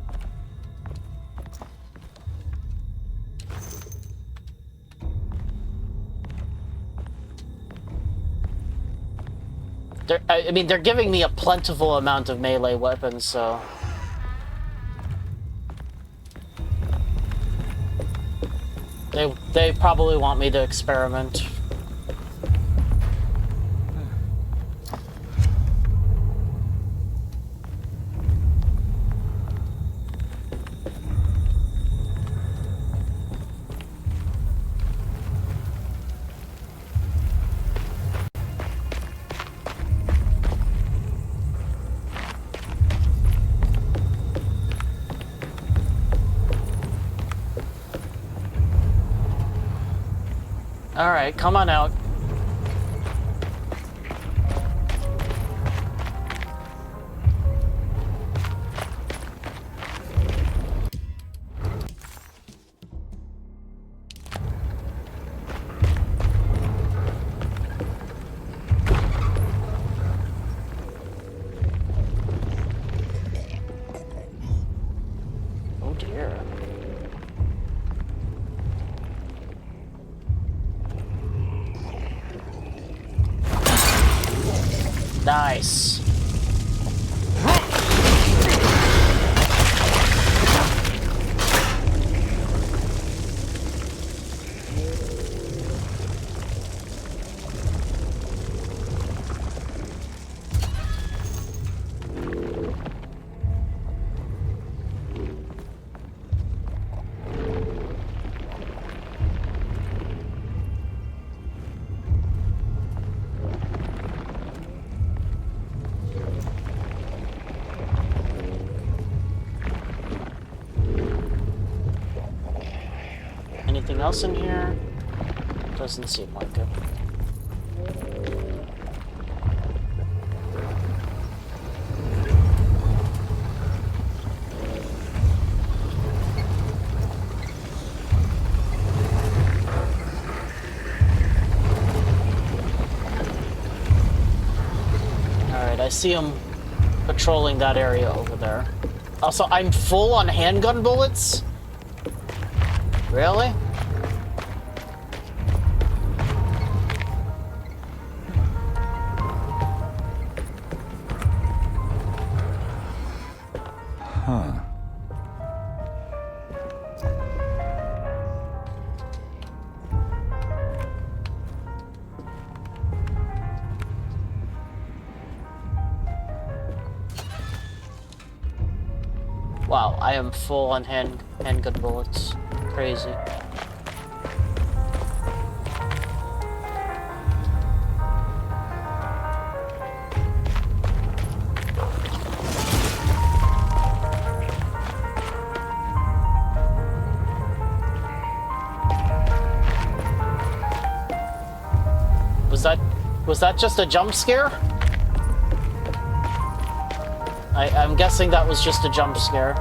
I mean, they're giving me a plentiful amount of melee weapons, so... They probably want me to experiment. Alright, come on out. Oh dear. Nice. Anything else in here? Doesn't seem like it. Alright, I see him patrolling that area over there. Also, I'm full on handgun bullets? Really? Huh. Wow, I am full on handgun bullets. Crazy. Was that just a jump scare? I'm guessing that was just a jump scare.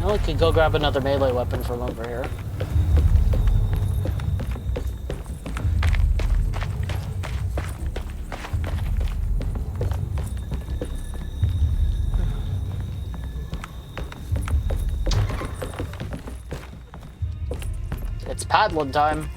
Well, we could go grab another melee weapon from over here. It's paddling time.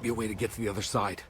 Be a way to get to the other side.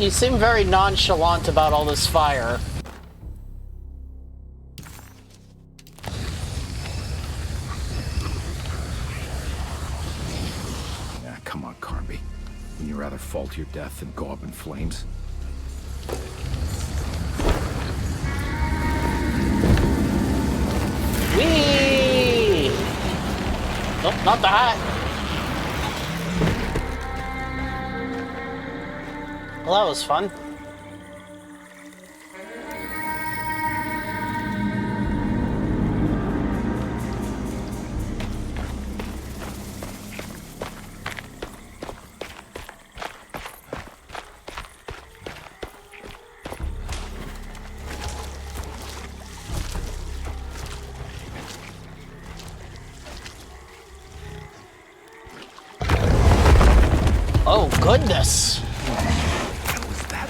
You seem very nonchalant about all this fire. Yeah, come on, Carnby. Wouldn't you rather fall to your death than go up in flames? Whee! Nope, not the hat. Well, that was fun. Oh, goodness. What was that?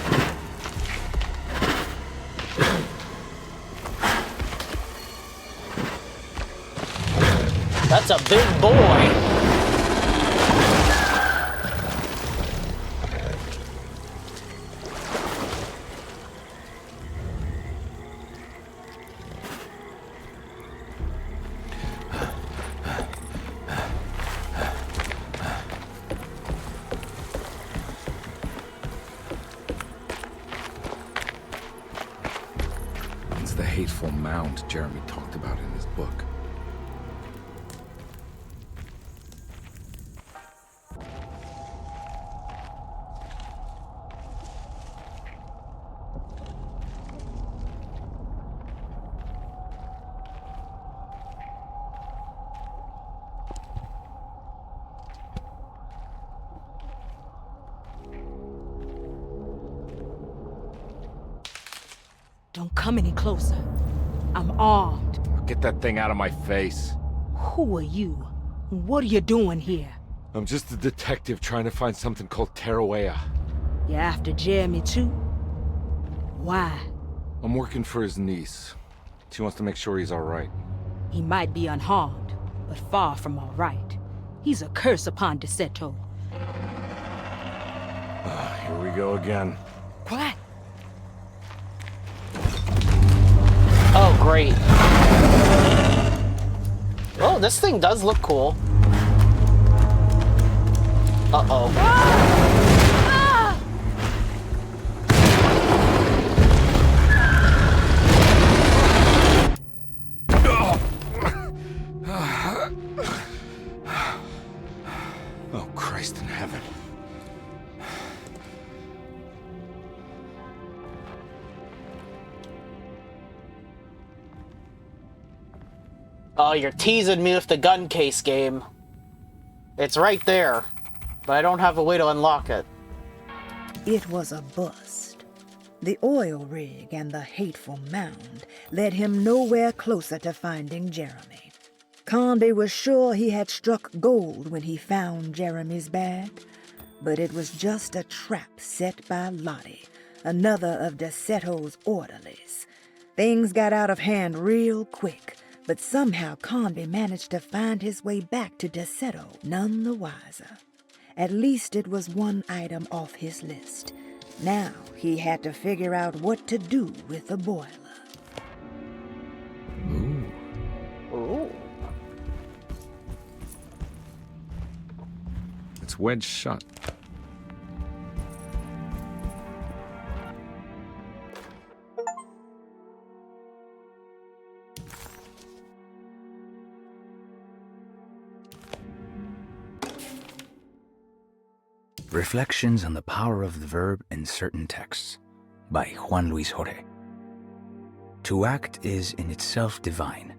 That's a big boy. It's the Hateful Mound Jeremy talked about in his book. Don't come any closer. I'm armed. Get that thing out of my face. Who are you? What are you doing here? I'm just a detective trying to find something called Tarawea. You after Jeremy too? Why? I'm working for his niece. She wants to make sure he's alright. He might be unharmed, but far from all right. He's a curse upon Derceto. Here we go again. Quiet. Oh, great. Oh, this thing does look cool. Uh-oh. Oh, Christ in heaven. Oh, you're teasing me with the gun case game. It's right there, but I don't have a way to unlock it. It was a bust. The oil rig and the hateful mound led him nowhere closer to finding Jeremy. Carnby was sure he had struck gold when he found Jeremy's bag, but it was just a trap set by Lottie, another of Derceto's orderlies. Things got out of hand real quick, but somehow Carnby managed to find his way back to Derceto none the wiser. At least it was one item off his list. Now he had to figure out what to do with the boiler. Ooh. Ooh. It's wedged shut. Reflections on the Power of the Verb in Certain Texts by Juan Luis Jorge. To act is in itself divine.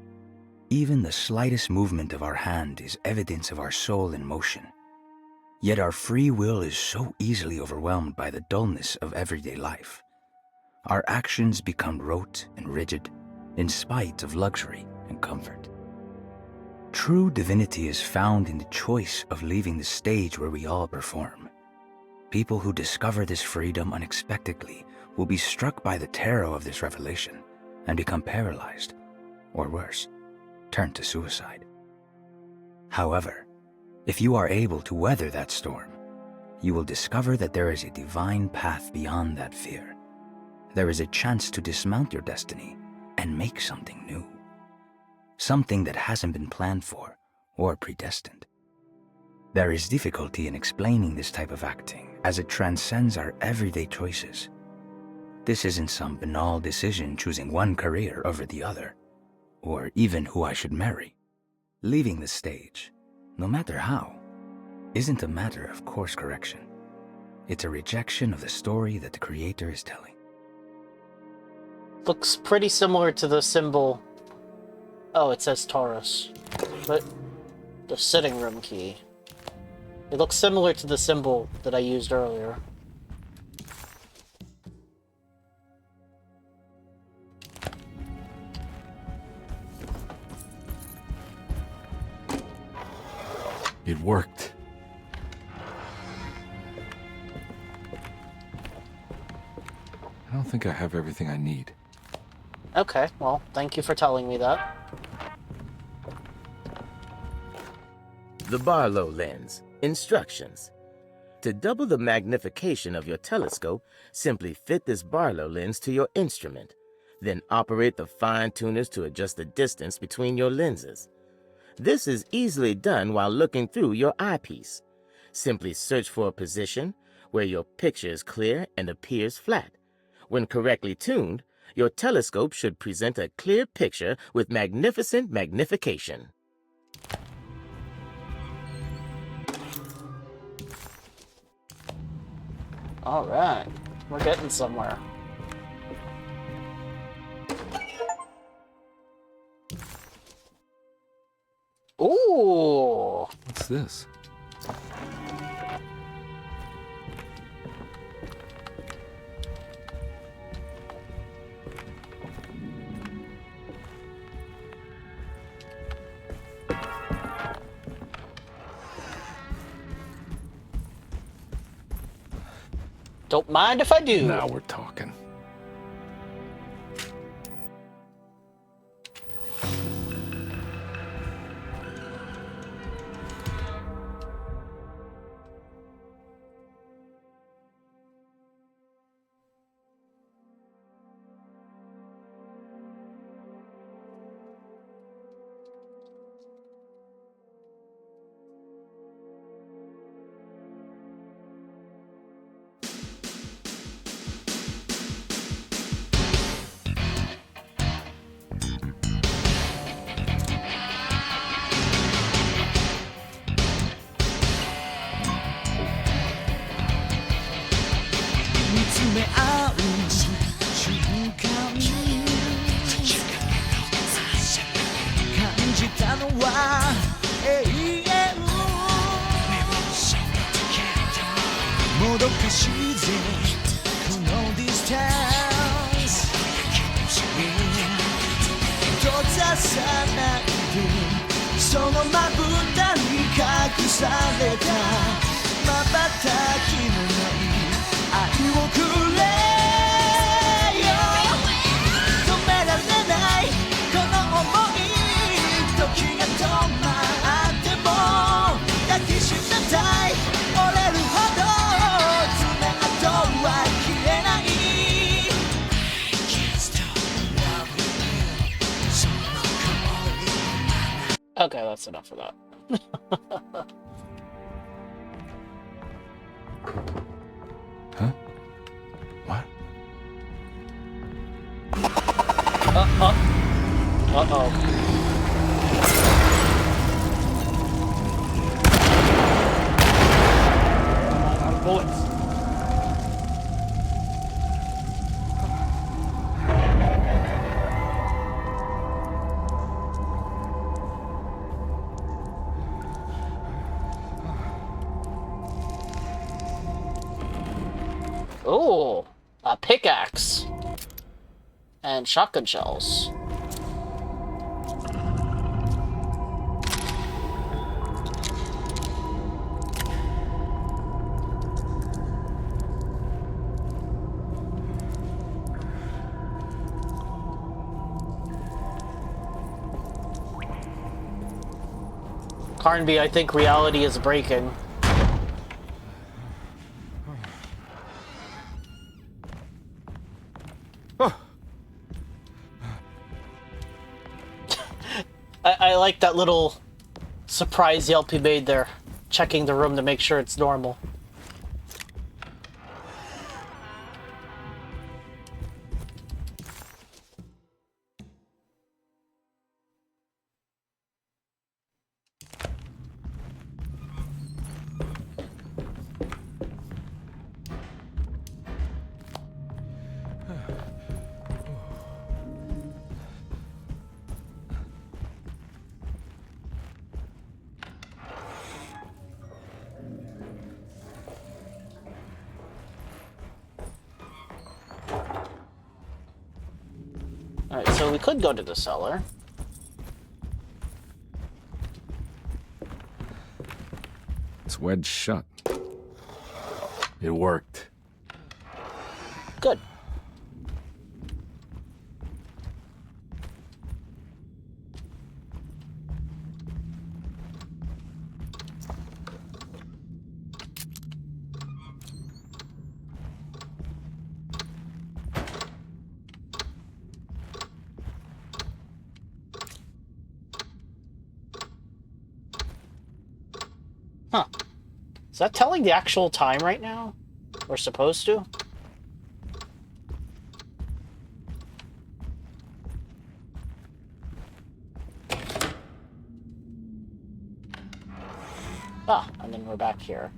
Even the slightest movement of our hand is evidence of our soul in motion. Yet our free will is so easily overwhelmed by the dullness of everyday life. Our actions become rote and rigid in spite of luxury and comfort. True divinity is found in the choice of leaving the stage where we all perform. People who discover this freedom unexpectedly will be struck by the terror of this revelation and become paralyzed, or worse, turn to suicide. However, if you are able to weather that storm, you will discover that there is a divine path beyond that fear. There is a chance to dismount your destiny and make something new. Something that hasn't been planned for or predestined. There is difficulty in explaining this type of acting, as it transcends our everyday choices. This isn't some banal decision choosing one career over the other, or even who I should marry. Leaving the stage, no matter how, isn't a matter of course correction. It's a rejection of the story that the creator is telling. Looks pretty similar to the symbol. Oh, it says Taurus. But the sitting room key. It looks similar to the symbol that I used earlier. It worked. I don't think I have everything I need. Okay, well, thank you for telling me that. The Barlow lens. Instructions. To double the magnification of your telescope, simply fit this Barlow lens to your instrument. Then operate the fine tuners to adjust the distance between your lenses. This is easily done while looking through your eyepiece. Simply search for a position where your picture is clear and appears flat. When correctly tuned, your telescope should present a clear picture with magnificent magnification. Alright, we're getting somewhere. Ooh! What's this? Don't mind if I do. Now we're talking. Okay, that's enough of that. Huh? What? Uh-oh. Out of bullets. Oh, a pickaxe and shotgun shells. Carnby, I think reality is breaking. like that little surprise yelp he made there, checking the room to make sure it's normal. Alright, so we could go to the cellar. It's wedged shut. It worked. Good. Huh. Is that telling the actual time right now? We're supposed to? Ah, and then we're back here.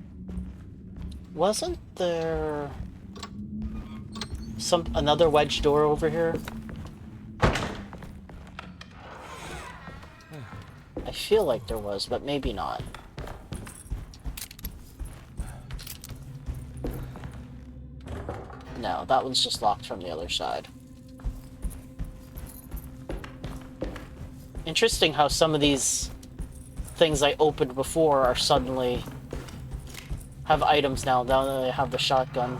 Wasn't there another wedge door over here? I feel like there was, but maybe not. No, that one's just locked from the other side. Interesting how some of these things I opened before are suddenly have items now that they have the shotgun.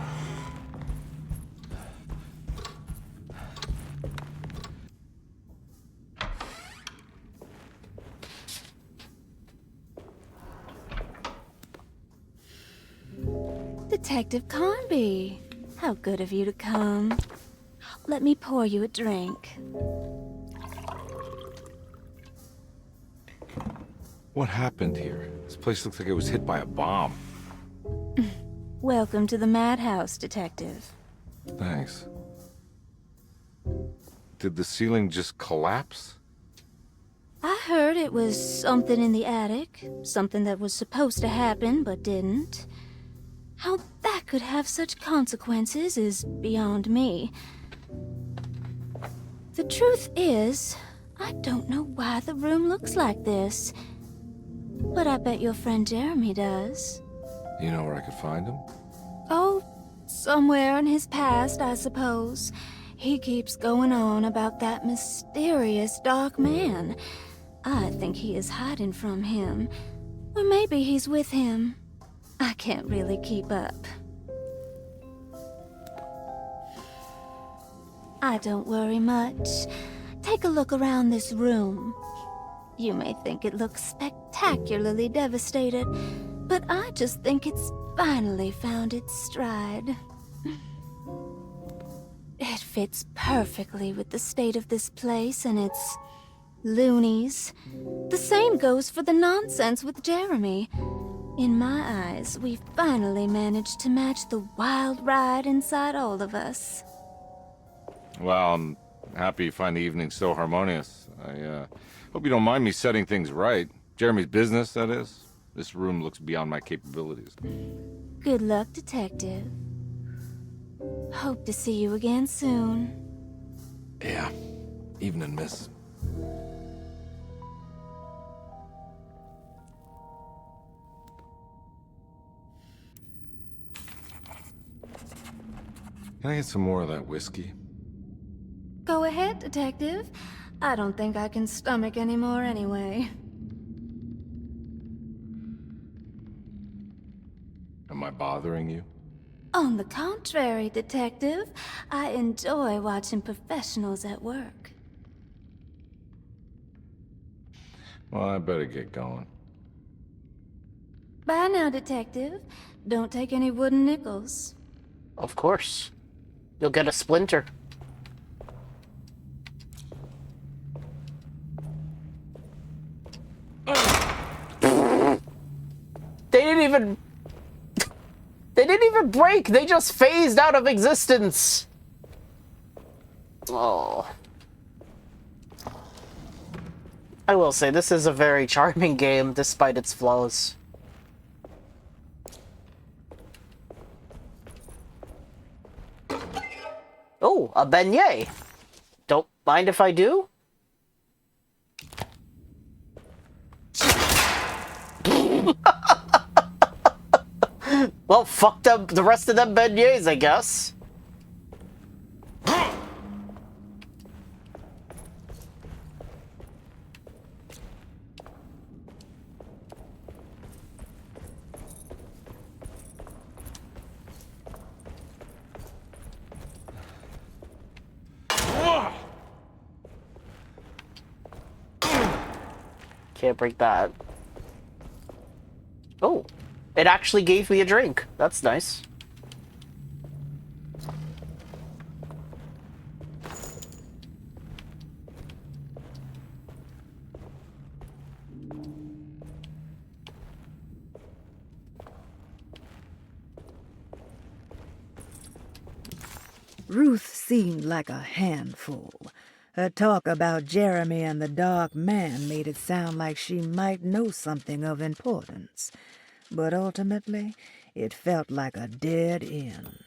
Detective Carnby, how good of you to come. Let me pour you a drink. What happened here? This place looks like it was hit by a bomb. Welcome to the madhouse, Detective. Thanks. Did the ceiling just collapse? I heard it was something in the attic, something that was supposed to happen but didn't. How that could have such consequences is beyond me. The truth is, I don't know why the room looks like this. But I bet your friend Jeremy does. You know where I could find him? Oh, somewhere in his past, I suppose. He keeps going on about that mysterious dark man. I think he is hiding from him. Or maybe he's with him. I can't really keep up. I don't worry much. Take a look around this room. You may think it looks spectacularly devastated, but I just think it's finally found its stride. It fits perfectly with the state of this place and its loonies. The same goes for the nonsense with Jeremy. In my eyes, we finally managed to match the wild ride inside all of us. Well, I'm happy you find the evening so harmonious. I hope you don't mind me setting things right. Jeremy's business, that is. This room looks beyond my capabilities. Good luck, Detective. Hope to see you again soon. Yeah, evening, miss. Can I get some more of that whiskey? Go ahead, Detective. I don't think I can stomach any more anyway. Am I bothering you? On the contrary, Detective. I enjoy watching professionals at work. Well, I better get going. Bye now, Detective. Don't take any wooden nickels. Of course. You'll get a splinter. even... They didn't even break. They just phased out of existence. Oh. I will say, this is a very charming game, despite its flaws. Oh, a beignet. Don't mind if I do? Well, fuck them, the rest of them beignets, I guess. Can't break that. Oh, it actually gave me a drink. That's nice. Ruth seemed like a handful. Her talk about Jeremy and the Dark Man made it sound like she might know something of importance. But ultimately, it felt like a dead end.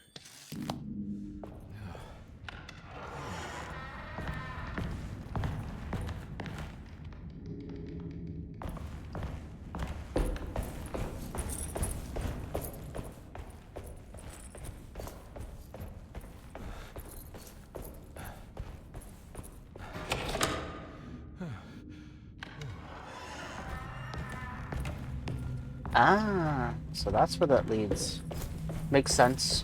Ah, so that's where that leads. Makes sense.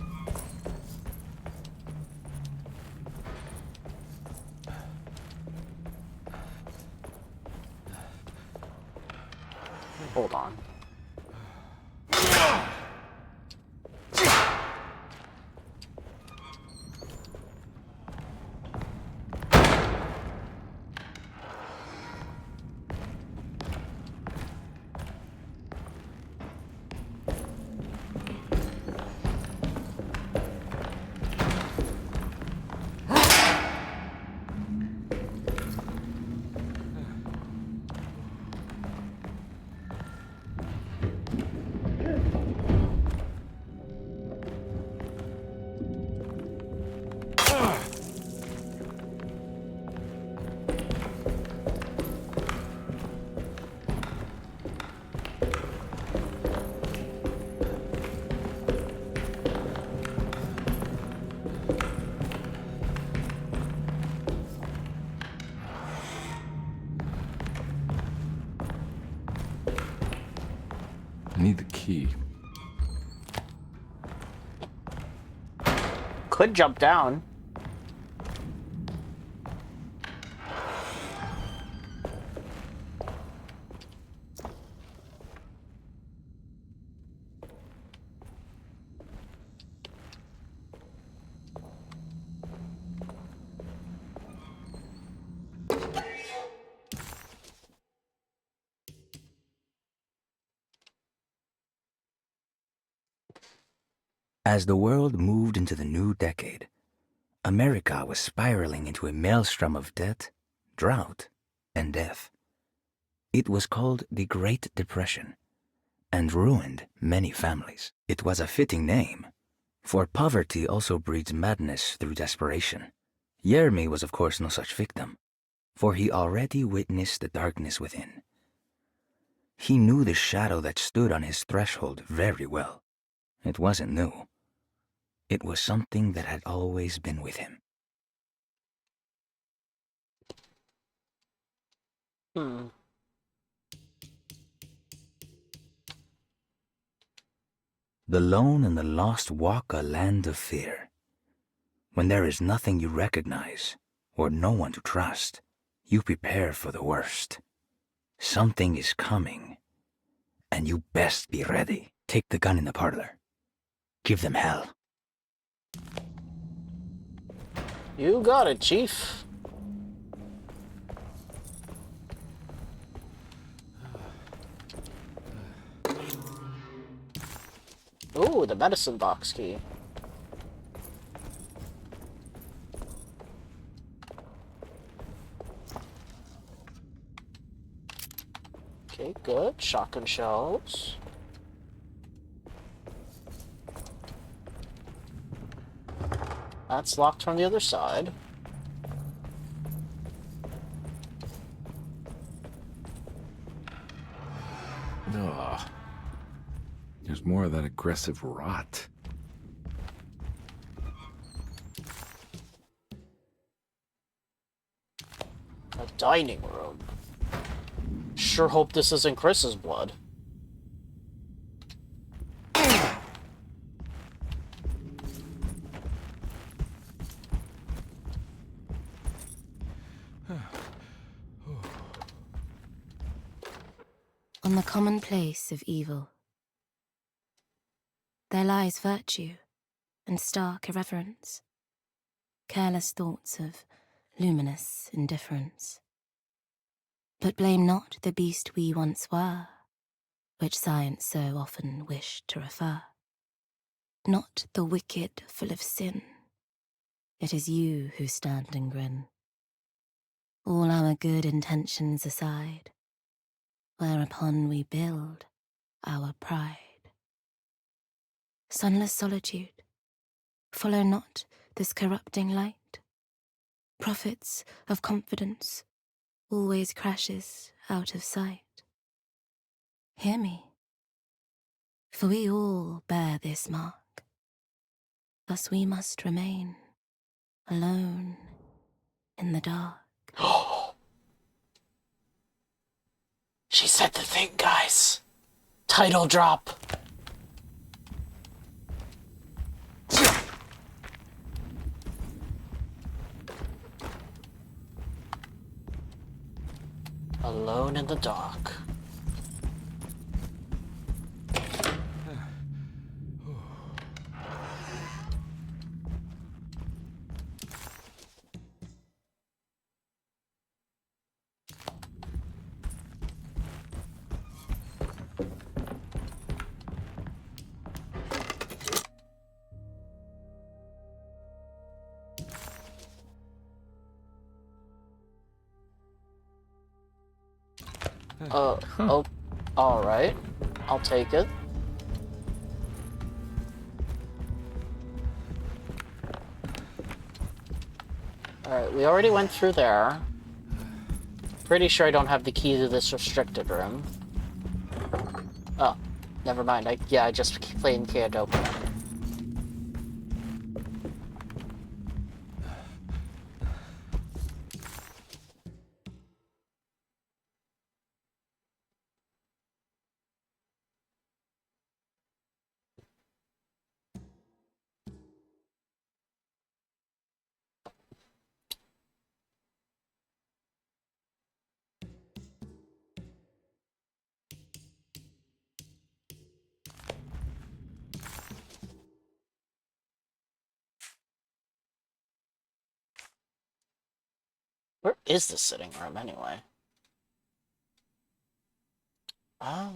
Hold on. I need the key. Could jump down. As the world moved into the new decade, America was spiraling into a maelstrom of debt, drought, and death. It was called the Great Depression, and ruined many families. It was a fitting name, for poverty also breeds madness through desperation. Jeremy was of course no such victim, for he already witnessed the darkness within. He knew the shadow that stood on his threshold very well. It wasn't new. It was something that had always been with him. The lone and the lost walk a land of fear. When there is nothing you recognize, or no one to trust, you prepare for the worst. Something is coming, and you best be ready. Take the gun in the parlor. Give them hell. You got it, Chief. Ooh, the medicine box key. Okay, good. Shotgun shells. That's locked from the other side. Ugh. There's more of that aggressive rot. A dining room. Sure hope this isn't Chris's blood. On the commonplace of evil, there lies virtue and stark irreverence, careless thoughts of luminous indifference. But blame not the beast we once were, which science so often wished to refer. Not the wicked full of sin, it is you who stand and grin. All our good intentions aside, whereupon we build our pride. Sunless solitude, follow not this corrupting light. Prophets of confidence always crashes out of sight. Hear me, for we all bear this mark. Thus we must remain alone in the dark. She said the thing, guys. Title drop. Alone in the dark. Oh, alright. I'll take it. Alright, we already went through there. Pretty sure I don't have the key to this restricted room. Oh, never mind. I just played can't open it. Where is the sitting room, anyway? Oh.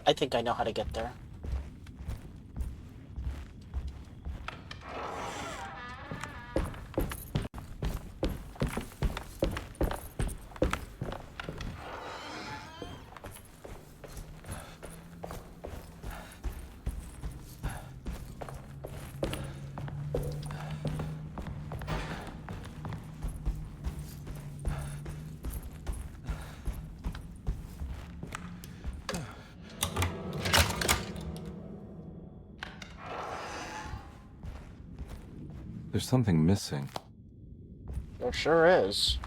I think I know how to get there. There's something missing. There sure is.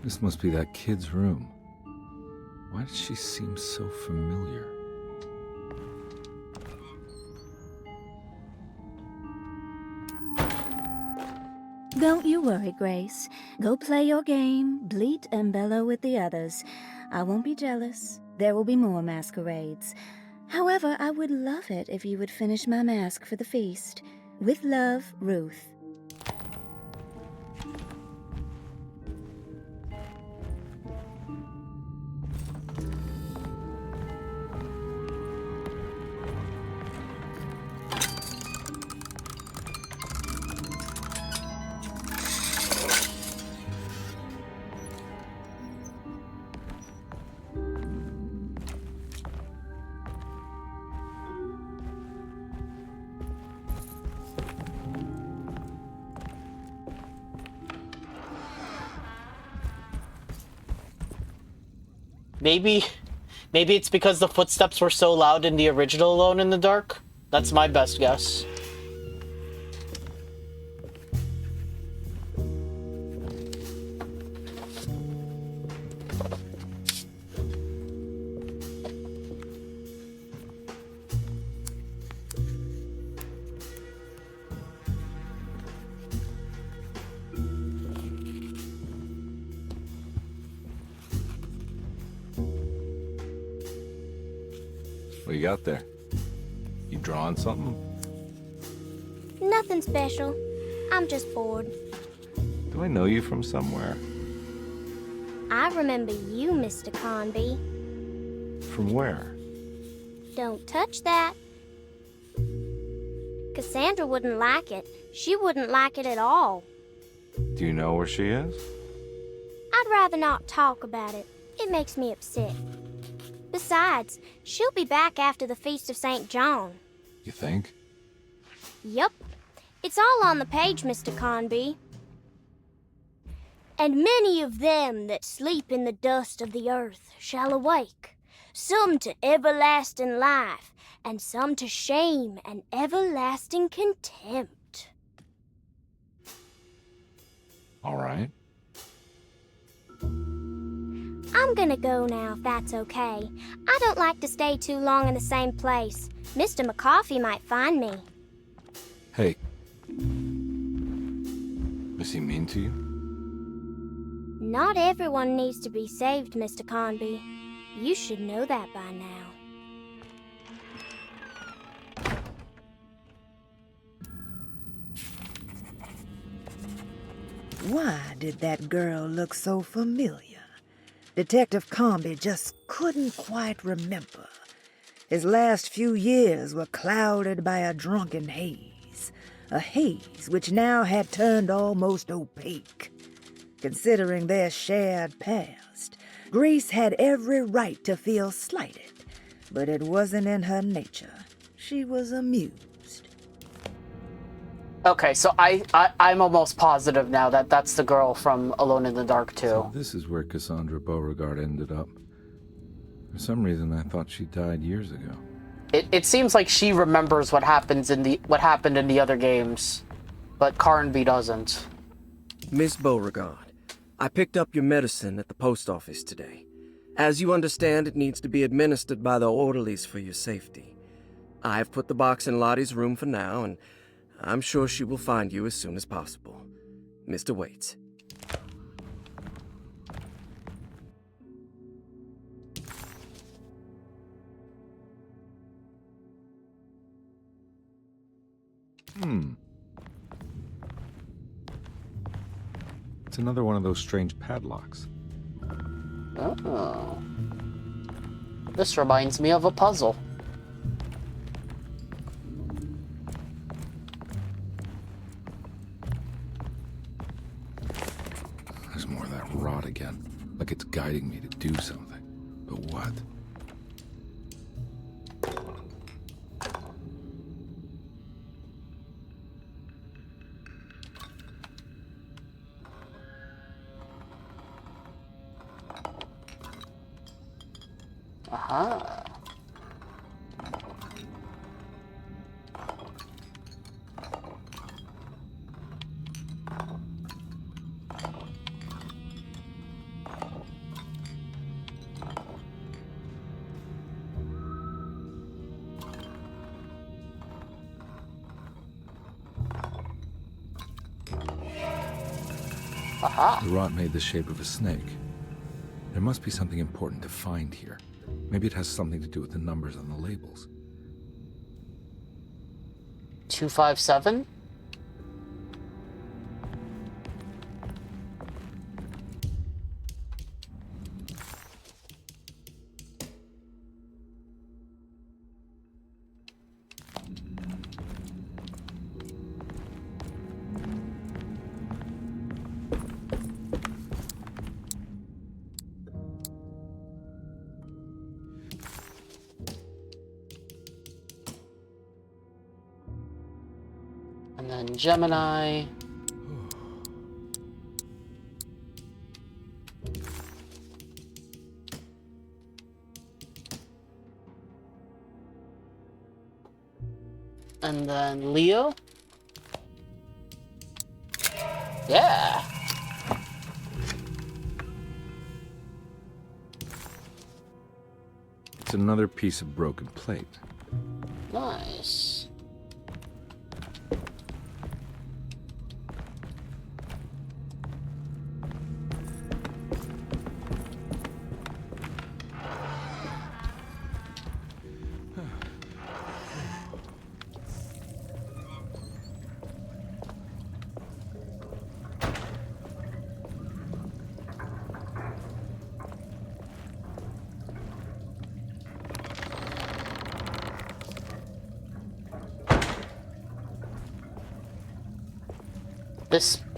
This must be that kid's room. Why does she seem so familiar? Don't you worry, Grace. Go play your game, bleat and bellow with the others. I won't be jealous. There will be more masquerades. However, I would love it if you would finish my mask for the feast. With love, Ruth. Maybe it's because the footsteps were so loud in the original Alone in the Dark. That's my best guess. What you got there? You drawing something? Nothing special. I'm just bored. Do I know you from somewhere? I remember you, Mr. Carnby. From where? Don't touch that. Cassandra wouldn't like it. She wouldn't like it at all. Do you know where she is? I'd rather not talk about it. It makes me upset. Besides, she'll be back after the Feast of St. John. You think? Yup. It's all on the page, Mr. Carnby. And many of them that sleep in the dust of the earth shall awake, some to everlasting life, and some to shame and everlasting contempt. All right. I'm gonna go now, if that's okay. I don't like to stay too long in the same place. Mr. McCoffey might find me. Hey. Is he mean to you? Not everyone needs to be saved, Mr. Carnby. You should know that by now. Why did that girl look so familiar? Detective Carnby just couldn't quite remember. His last few years were clouded by a drunken haze, a haze which now had turned almost opaque. Considering their shared past, Grace had every right to feel slighted, but it wasn't in her nature. She was amused. Okay, so I'm almost positive now that that's the girl from Alone in the Dark too. So this is where Cassandra Beauregard ended up. For some reason, I thought she died years ago. It seems like she remembers what happened in the other games, but Carnby doesn't. Miss Beauregard, I picked up your medicine at the post office today. As you understand, it needs to be administered by the orderlies for your safety. I've put the box in Lottie's room for now, and I'm sure she will find you as soon as possible. Mr. Waits. It's another one of those strange padlocks. Oh. This reminds me of a puzzle. There's more of that rot again. Like it's guiding me to do something. But what? Aha. Aha. The rot made the shape of a snake. There must be something important to find here. Maybe it has something to do with the numbers on the labels. 257? And then Gemini. And then Leo. Yeah. It's another piece of broken plate. Nice.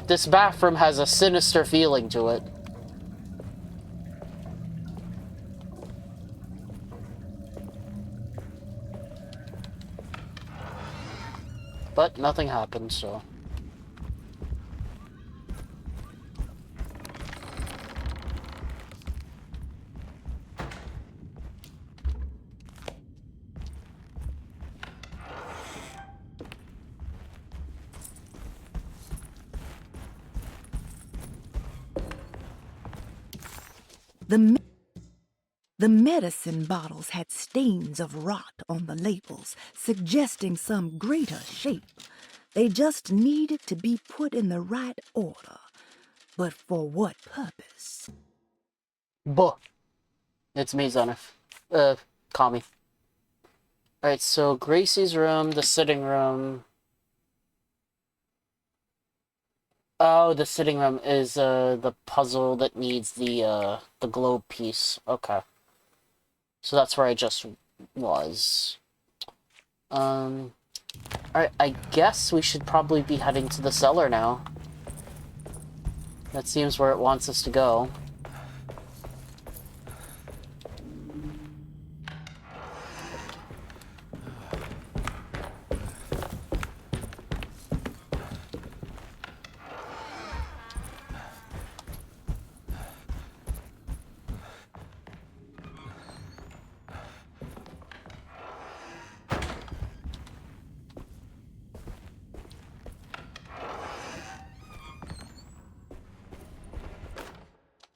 This bathroom has a sinister feeling to it. But nothing happened, so. The medicine bottles had stains of rot on the labels, suggesting some greater shape. They just needed to be put in the right order. But for what purpose? Buh. It's me, Zenith. Call me. Alright, so Gracie's room, the sitting room. Oh, the sitting room is the puzzle that needs the globe piece. Okay. So that's where I just was. Alright, I guess we should probably be heading to the cellar now. That seems where it wants us to go.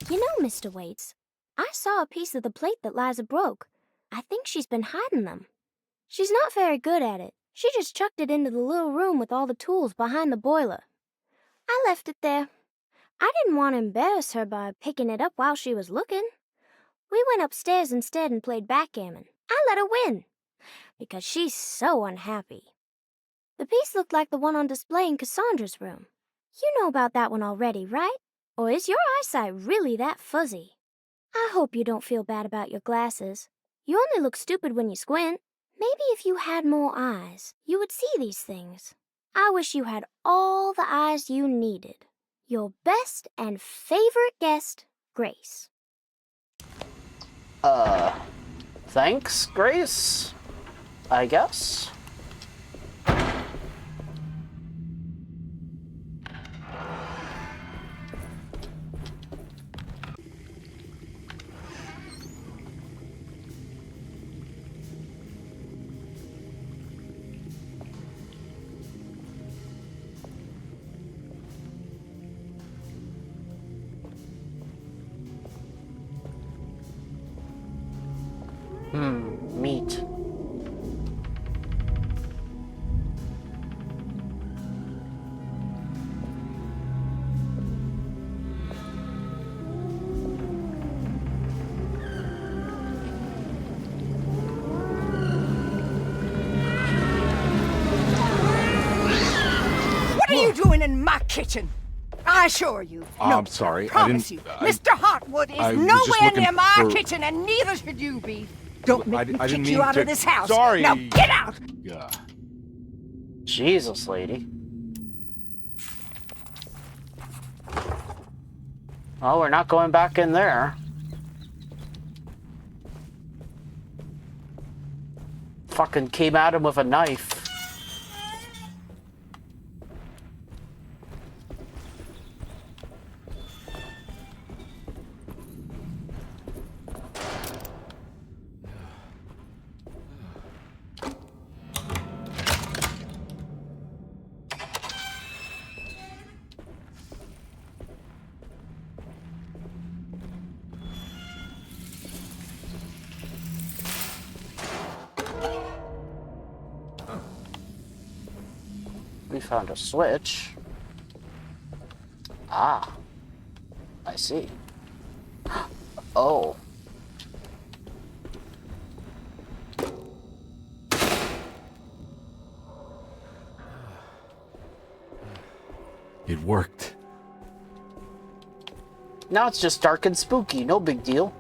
You know, Mr. Waits, I saw a piece of the plate that Liza broke. I think she's been hiding them. She's not very good at it. She just chucked it into the little room with all the tools behind the boiler. I left it there. I didn't want to embarrass her by picking it up while she was looking. We went upstairs instead and played backgammon. I let her win, because she's so unhappy. The piece looked like the one on display in Cassandra's room. You know about that one already, right? Or is your eyesight really that fuzzy? I hope you don't feel bad about your glasses. You only look stupid when you squint. Maybe if you had more eyes, you would see these things. I wish you had all the eyes you needed. Your best and favorite guest, Grace. Thanks, Grace? I guess? Meat. doing in my kitchen? I assure you. No, I'm sorry. Promise you. Mr. Hartwood is I was just nowhere looking near my for- kitchen, and neither should you be. Don't make me I didn't kick you mean out to- of this house. Sorry. Now get out! Yeah. Jesus, lady. Oh, we're not going back in there. Fucking came at him with a knife. We found a switch. Ah. I see. Oh. It worked. Now it's just dark and spooky. No big deal.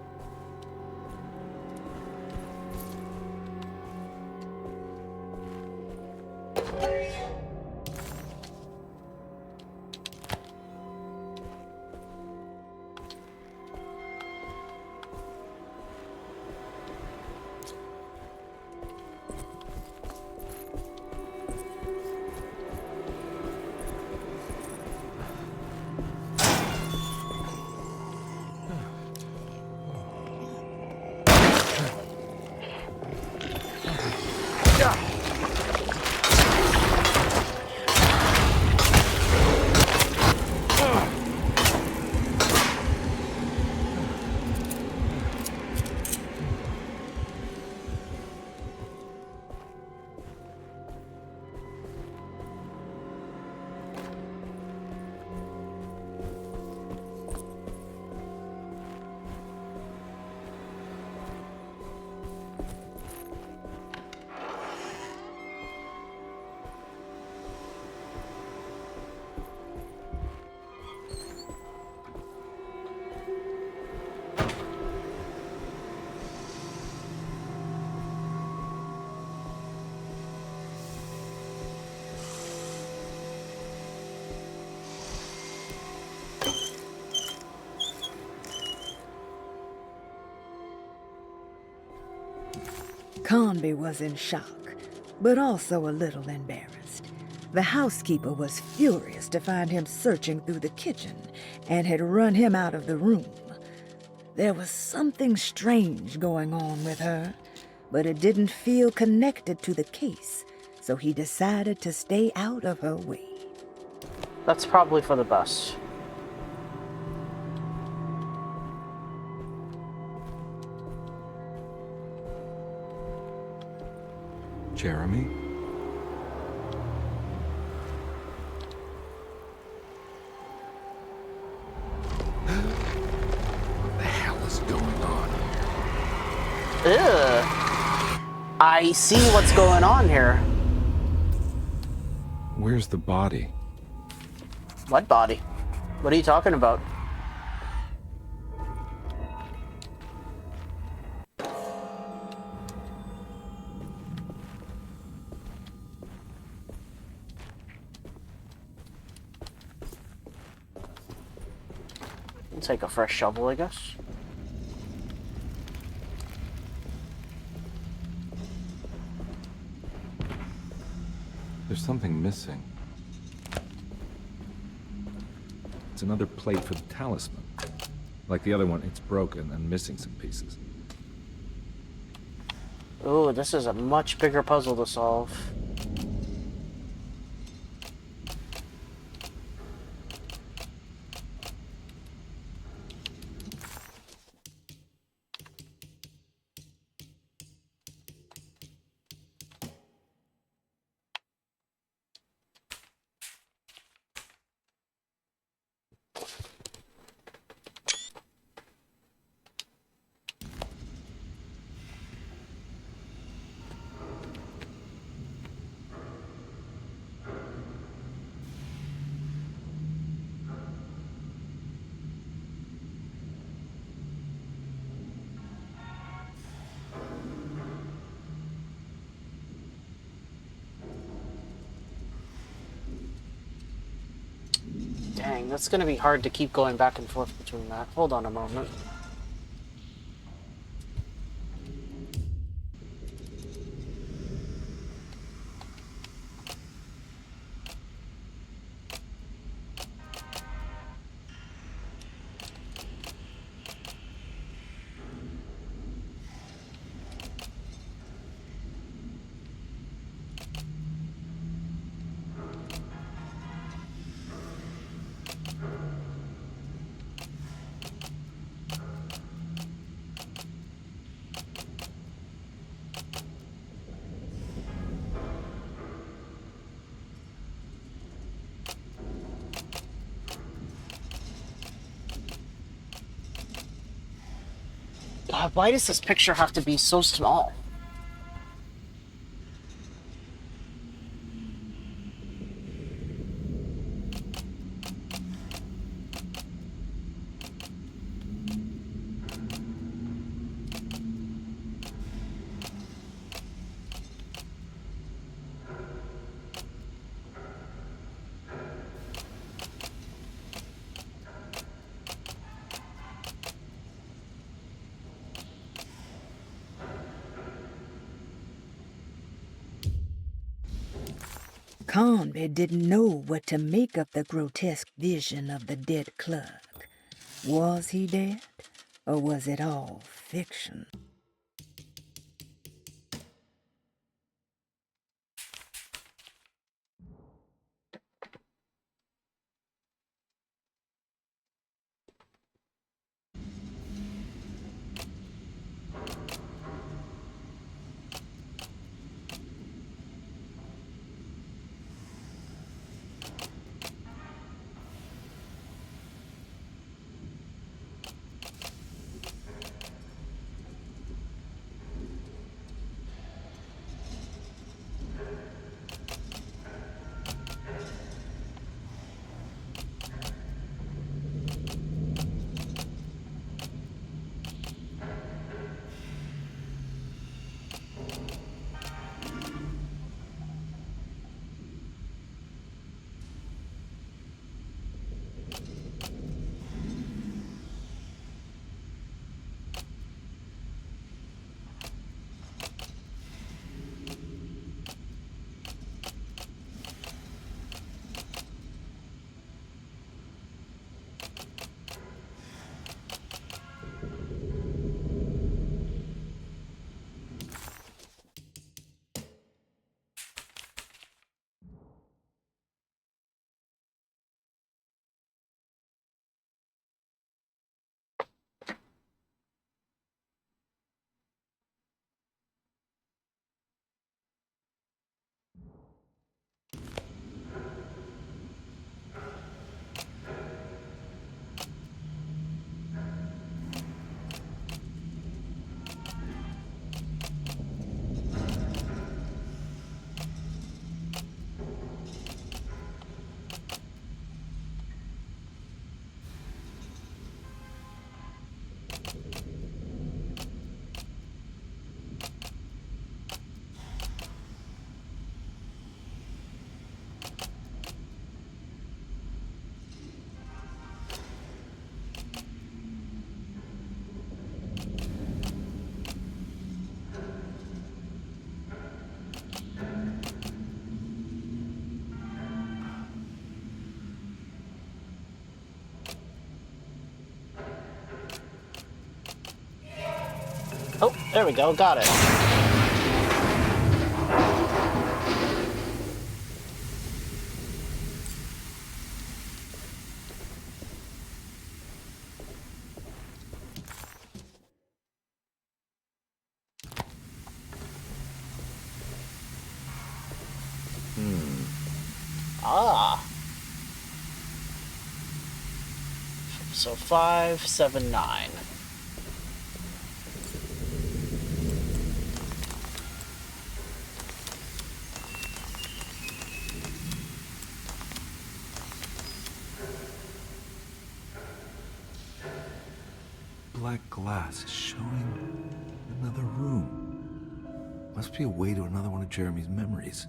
Carnby was in shock, but also a little embarrassed. The housekeeper was furious to find him searching through the kitchen and had run him out of the room. There was something strange going on with her, but it didn't feel connected to the case, so he decided to stay out of her way. That's probably for the best. Jeremy? What the hell is going on here? Ugh. I see what's going on here. Where's the body? What body? What are you talking about? Take a fresh shovel, I guess. There's something missing. It's another plate for the talisman. Like the other one, it's broken and missing some pieces. Ooh, this is a much bigger puzzle to solve. Dang, that's gonna be hard to keep going back and forth between that. Hold on a moment. God, why does this picture have to be so small? Carnby didn't know what to make of the grotesque vision of the dead clerk. Was he dead, or was it all fiction? Oh, there we go, got it. Ah. So 5, 7, 9. Black glass is showing another room. Must be a way to another one of Jeremy's memories.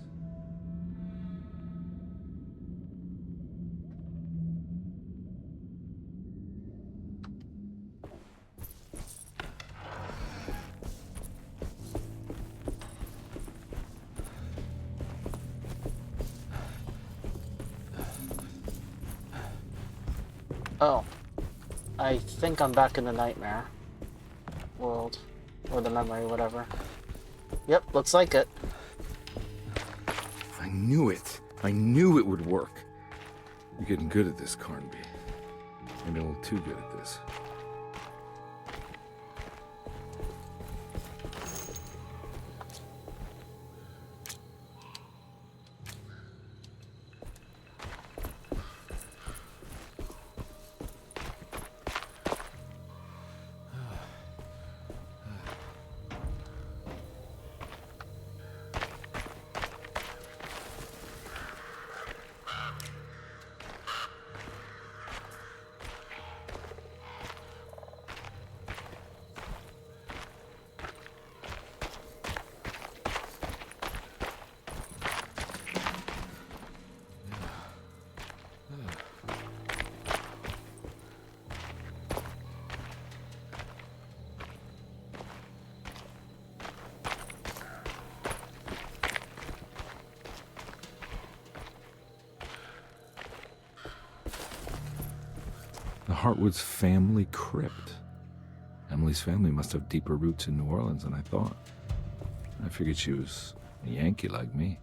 Oh. I think I'm back in the nightmare world. Or the memory, whatever. Yep, looks like it. I knew it. I knew it would work. You're getting good at this, Carnby. Maybe a little too good at this. The Hartwood's family crypt. Emily's family must have deeper roots in New Orleans than I thought. I figured she was a Yankee like me.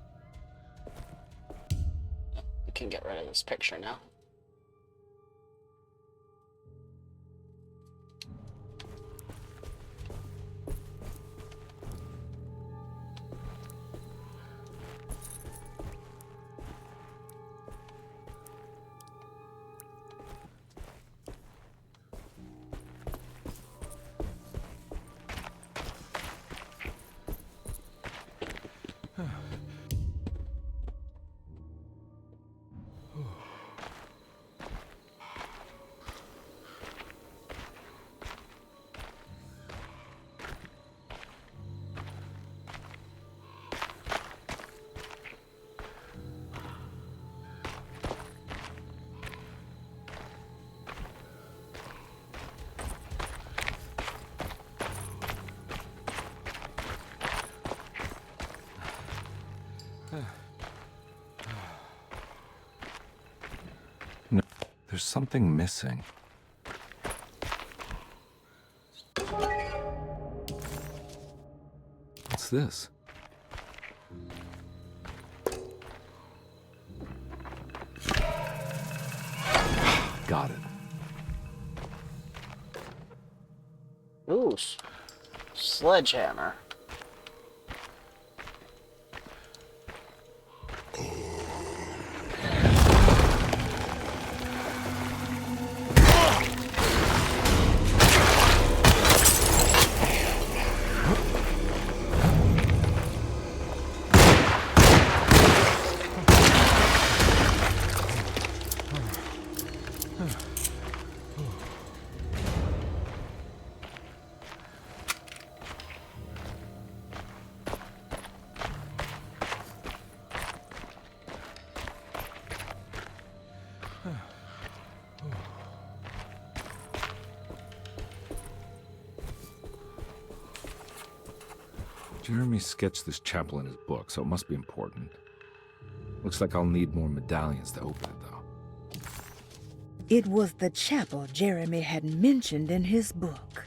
We can get rid of this picture now. No, there's something missing. What's this? Got it. Ooh, sledgehammer. Jeremy sketched this chapel in his book, so it must be important. Looks like I'll need more medallions to open it, though. It was the chapel Jeremy had mentioned in his book.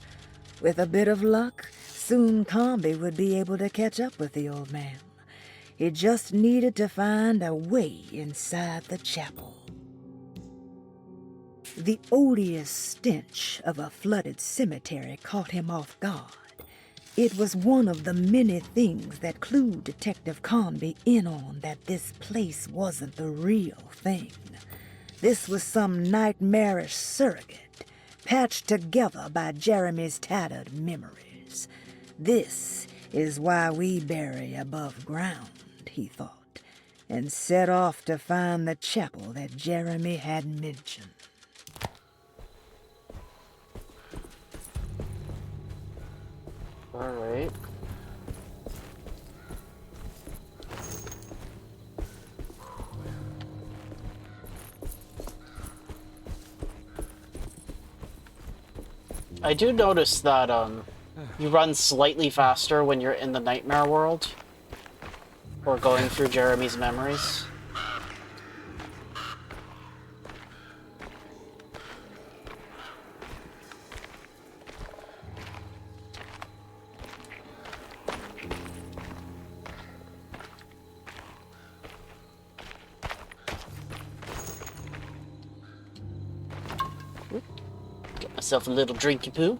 With a bit of luck, soon Carnby would be able to catch up with the old man. He just needed to find a way inside the chapel. The odious stench of a flooded cemetery caught him off guard. It was one of the many things that clued Detective Carnby in on that this place wasn't the real thing. This was some nightmarish surrogate, patched together by Jeremy's tattered memories. This is why we bury above ground, he thought, and set off to find the chapel that Jeremy had mentioned. All right. I do notice that you run slightly faster when you're in the nightmare world or going through Jeremy's memories. Myself a little drinky poo.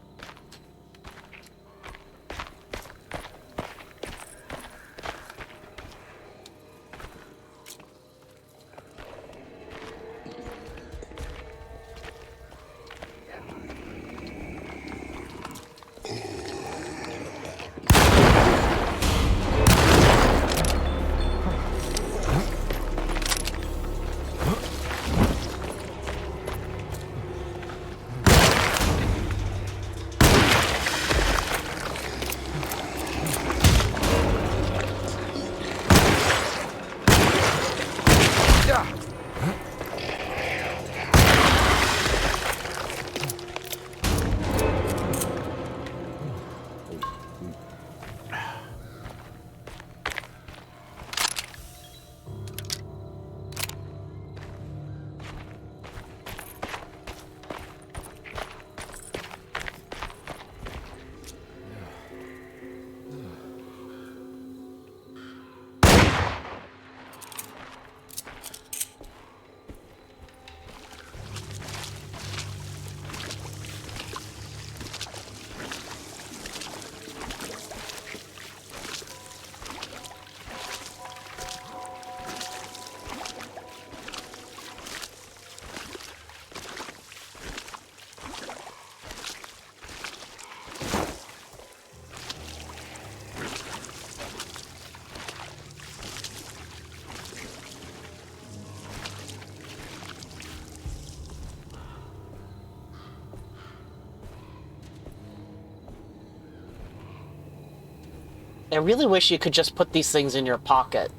I really wish you could just put these things in your pocket.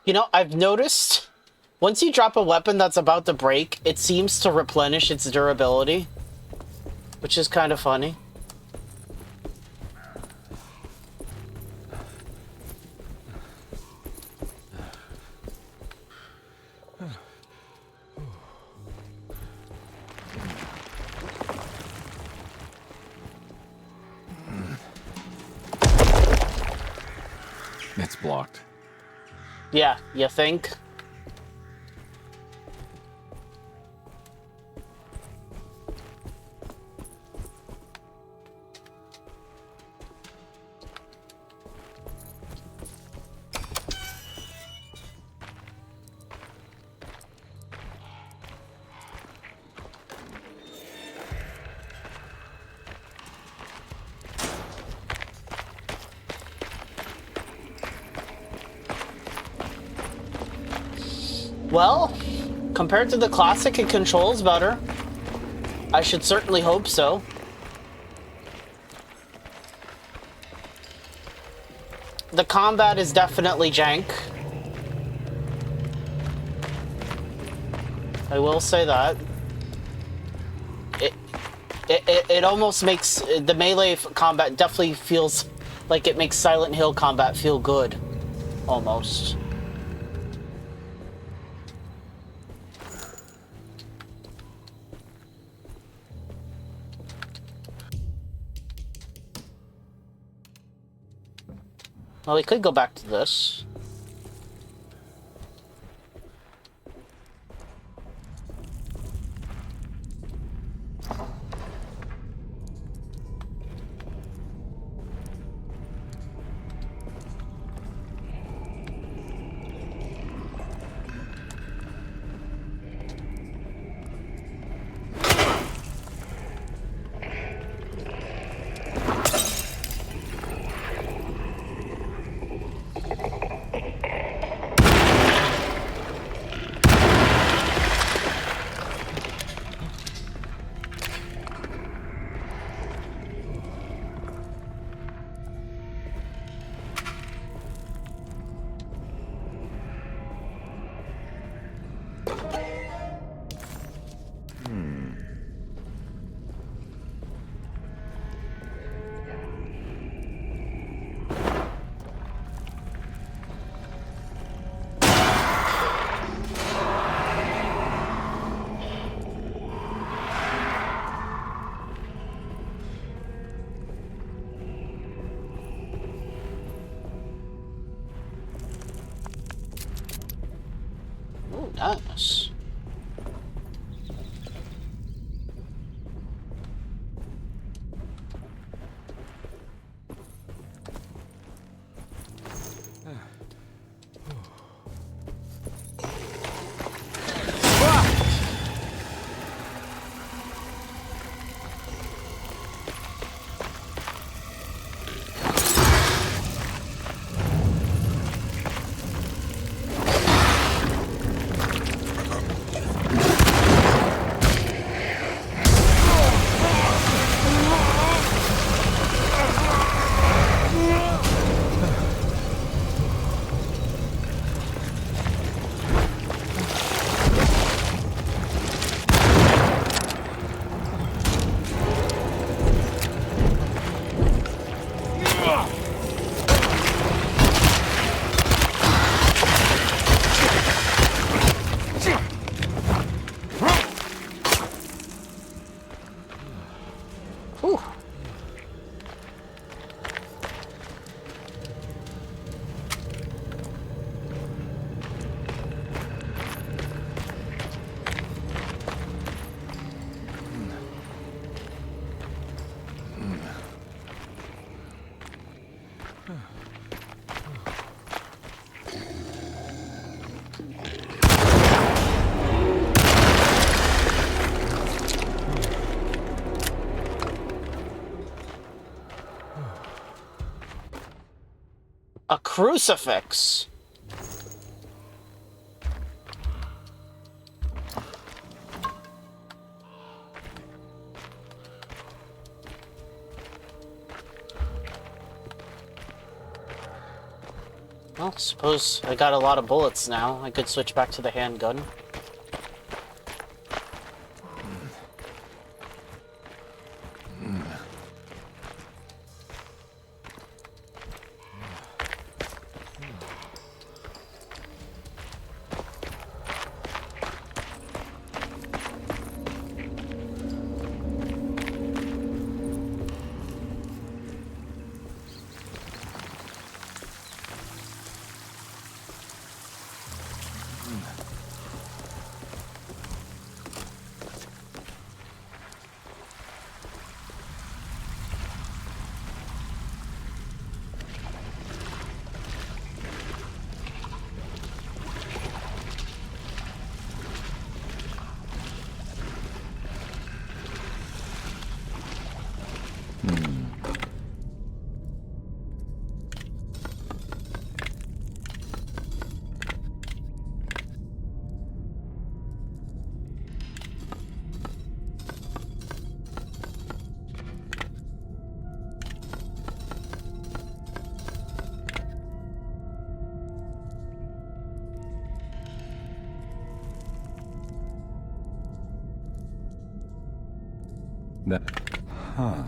You know, I've noticed once you drop a weapon that's about to break, it seems to replenish its durability, which is kind of funny. It's blocked. Yeah, you think? Well, compared to the classic, it controls better. I should certainly hope so. The combat is definitely jank. I will say that. It almost makes the melee combat definitely feels like it makes Silent Hill combat feel good, almost. Well, we could go back to this. Ooh, nice. A crucifix. Well, suppose I got a lot of bullets now. I could switch back to the handgun. That... Huh.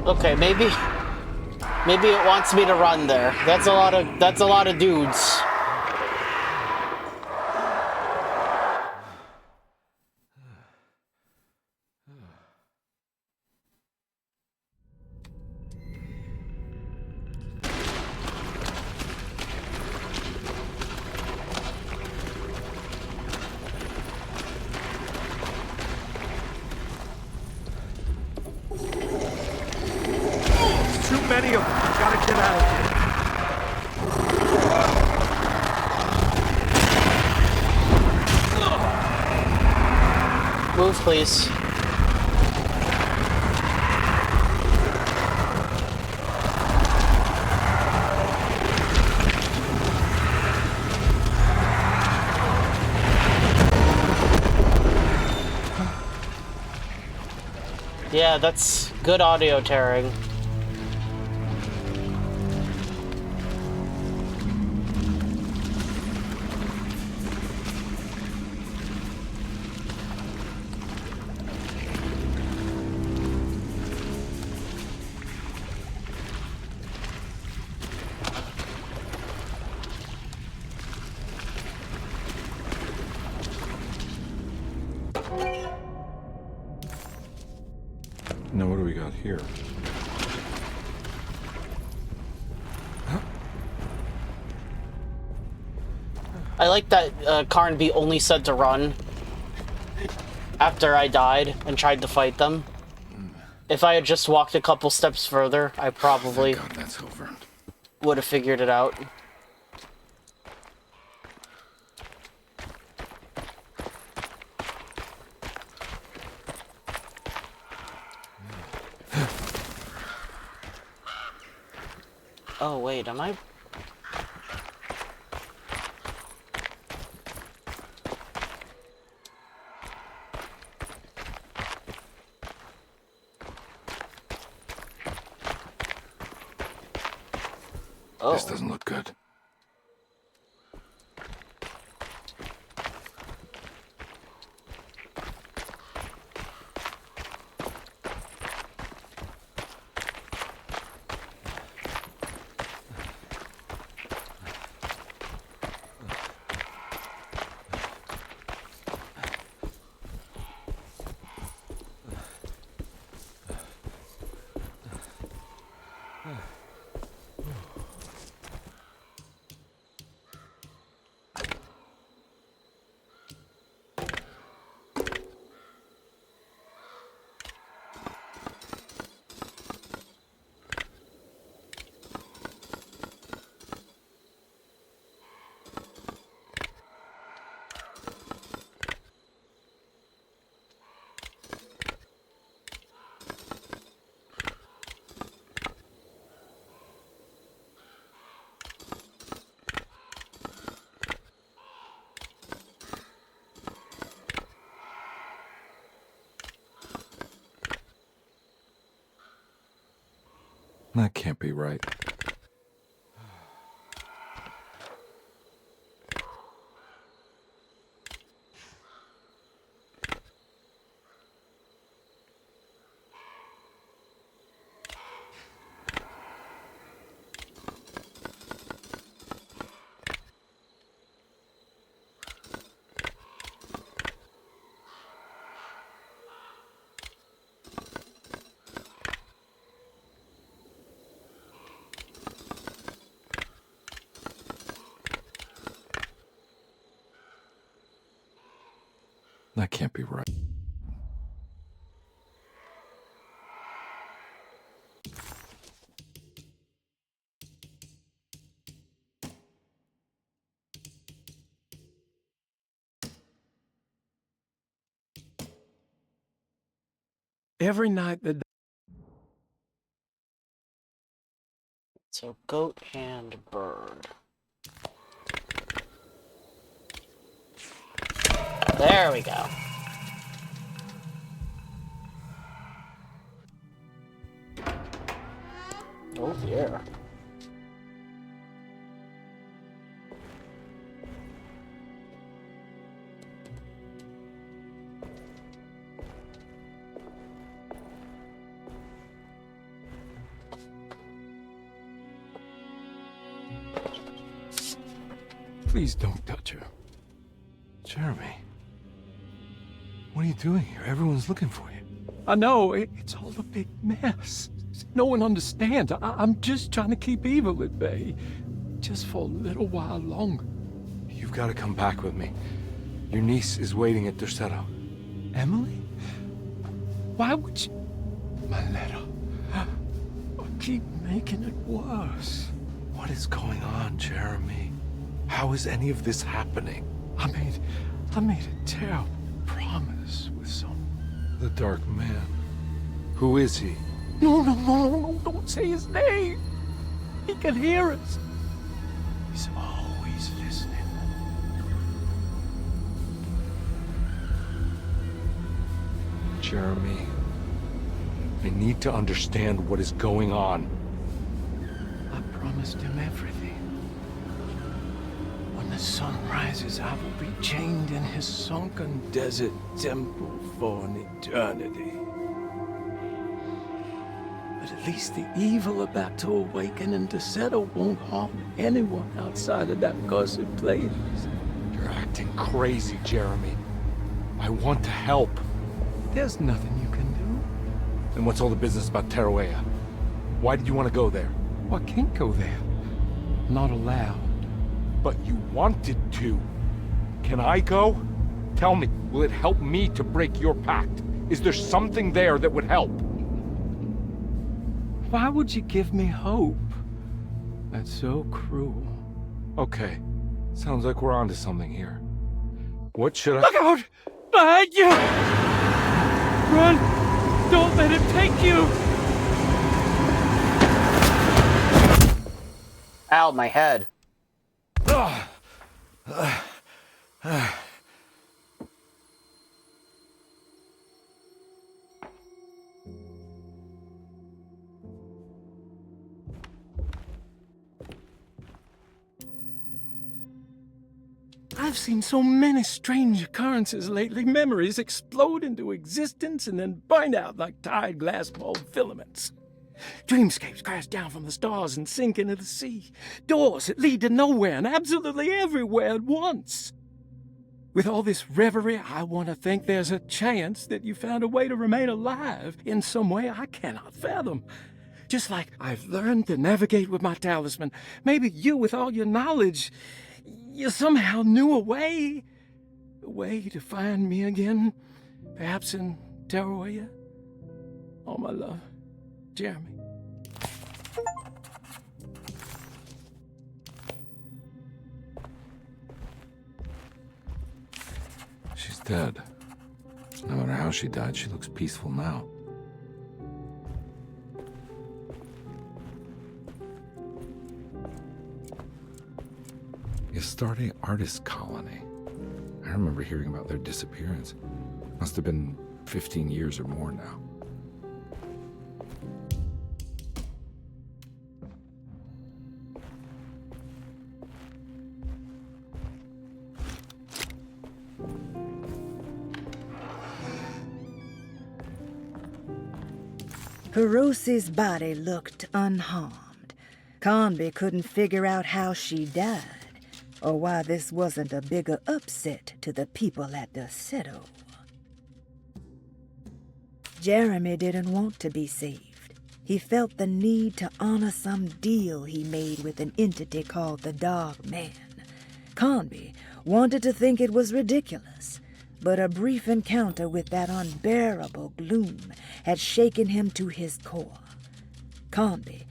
Okay, maybe it wants me to run there. That's a lot of dudes. Too many of them. Gotta get out of here. Move, please. Yeah, that's good audio tearing. Now what do we got here? I like that Carnby only said to run after I died and tried to fight them. If I had just walked a couple steps further, I probably Thank God that's over. would have figured it out. Oh wait, am I? Oh. This doesn't look good. That can't be right. That can't be right. Every night the So goat and bird. There we go. Oh yeah. Please don't touch her. Jeremy, what are you doing here? Everyone's looking for you. I know, it's all a big mess. No one understands. I'm just trying to keep evil at bay. Just for a little while longer. You've got to come back with me. Your niece is waiting at Derceto. Emily? Why would you... My letter. I keep making it worse. What is going on, Jeremy? How is any of this happening? I made a terrible promise with someone. The Dark Man. Who is he? No, don't say his name. He can hear us. He's always listening. Jeremy, I need to understand what is going on. I promised him everything. When the sun rises, I will be chained in his sunken desert temple for an eternity. But at least the evil about to awaken in Derceto won't harm anyone outside of that cursed place. You're acting crazy, Jeremy. I want to help. There's nothing you can do. Then what's all the business about Tarawea? Why did you want to go there? Well, I can't go there. Not allowed. But you wanted to. Can I go? Tell me, will it help me to break your pact? Is there something there that would help? Why would you give me hope? That's so cruel. Okay, sounds like we're onto something here. What should I— Look out! Behind you! Run! Don't let him take you! Ow, my head. I've seen so many strange occurrences lately. Memories explode into existence and then burn out like tired glass bulb filaments. Dreamscapes crash down from the stars and sink into the sea. Doors that lead to nowhere and absolutely everywhere at once. With all this reverie, I want to think there's a chance that you found a way to remain alive in some way I cannot fathom. Just like I've learned to navigate with my talisman. Maybe you, with all your knowledge, you somehow knew a way to find me again. Perhaps in Tarawea. All my love. Jeremy. She's dead. No matter how she died, she looks peaceful now. Astarte Artist Colony. I remember hearing about their disappearance. Must have been 15 years or more now. Hirosi's body looked unharmed. Carnby couldn't figure out how she died, or why this wasn't a bigger upset to the people at Derceto. Jeremy didn't want to be saved. He felt the need to honor some deal he made with an entity called the Dark Man. Carnby wanted to think it was ridiculous, But a brief encounter with that unbearable gloom had shaken him to his core. Carnby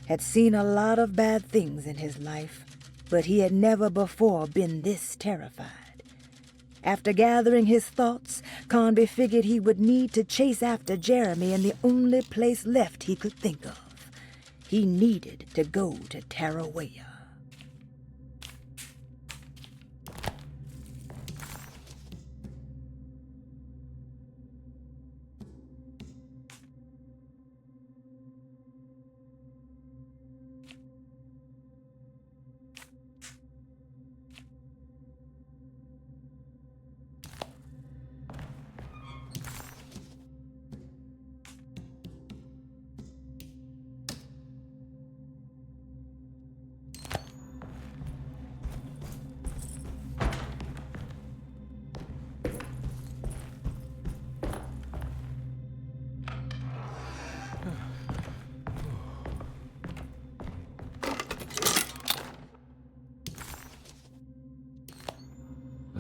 had seen a lot of bad things in his life, but he had never before been this terrified. After gathering his thoughts, Carnby figured he would need to chase after Jeremy in the only place left he could think of. He needed to go to Tarawea.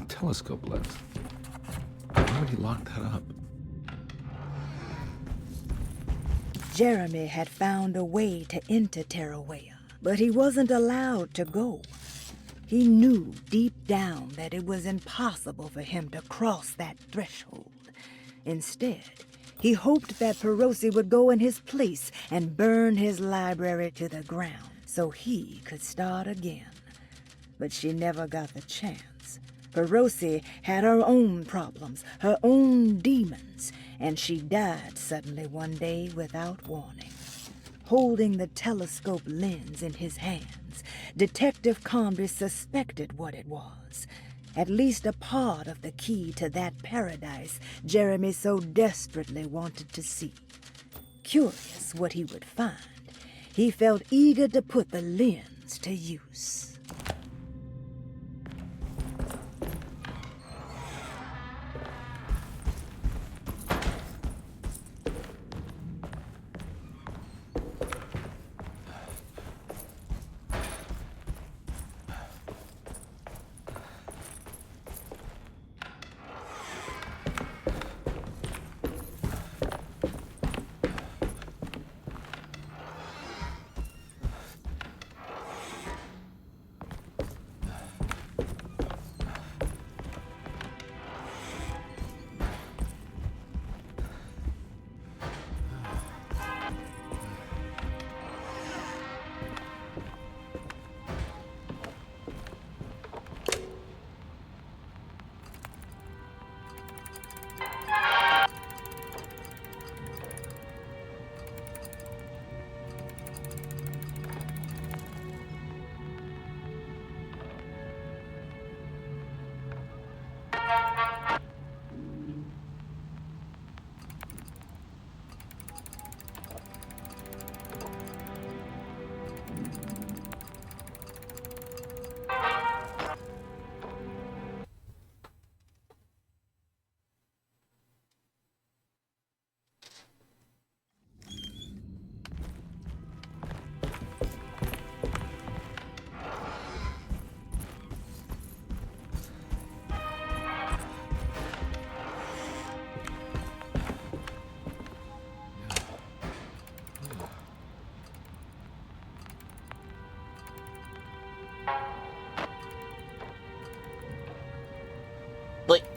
Telescope lens. Why would he lock that up? Jeremy had found a way to enter Tarawea, but he wasn't allowed to go. He knew deep down that it was impossible for him to cross that threshold. Instead, he hoped that Perosi would go in his place and burn his library to the ground so he could start again. But she never got the chance. Perosi had her own problems, her own demons, and she died suddenly one day without warning. Holding the telescope lens in his hands, Detective Carnby suspected what it was. At least a part of the key to that paradise Jeremy so desperately wanted to see. Curious what he would find, he felt eager to put the lens to use.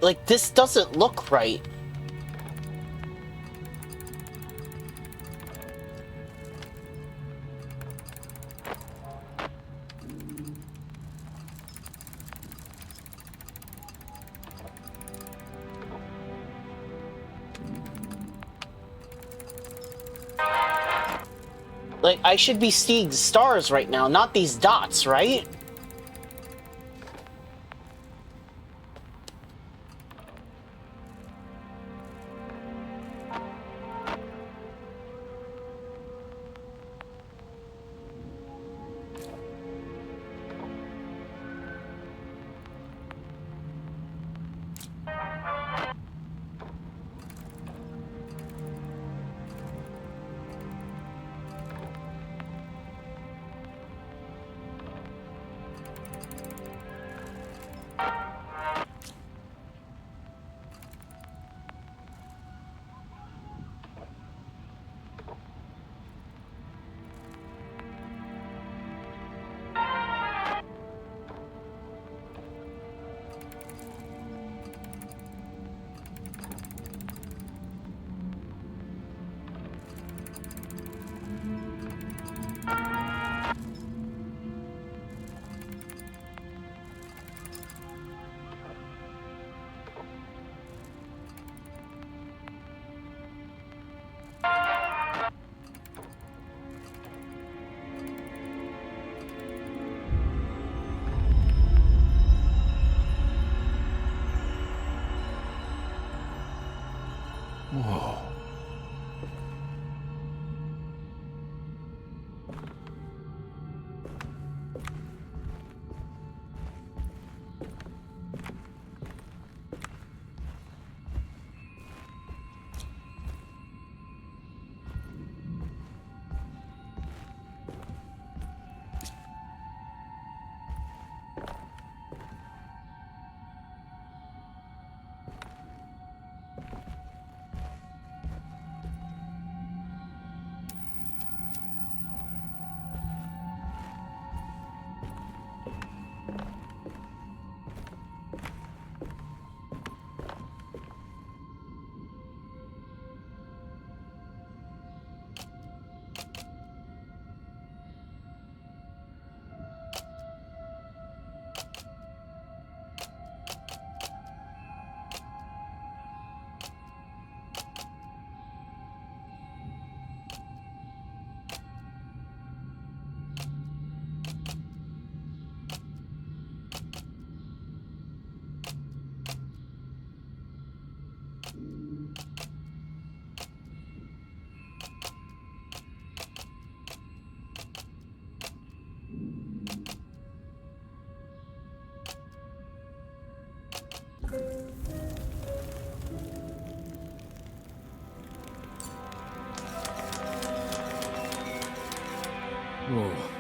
Like this doesn't look right. Like, I should be seeing stars right now, not these dots, right?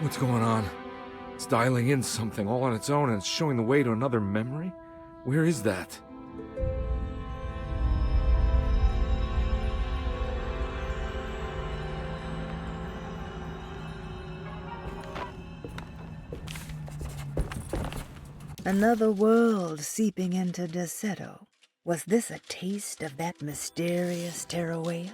What's going on? It's dialing in something all on its own and it's showing the way to another memory? Where is that? Another world seeping into Derceto. Was this a taste of that mysterious Terawea?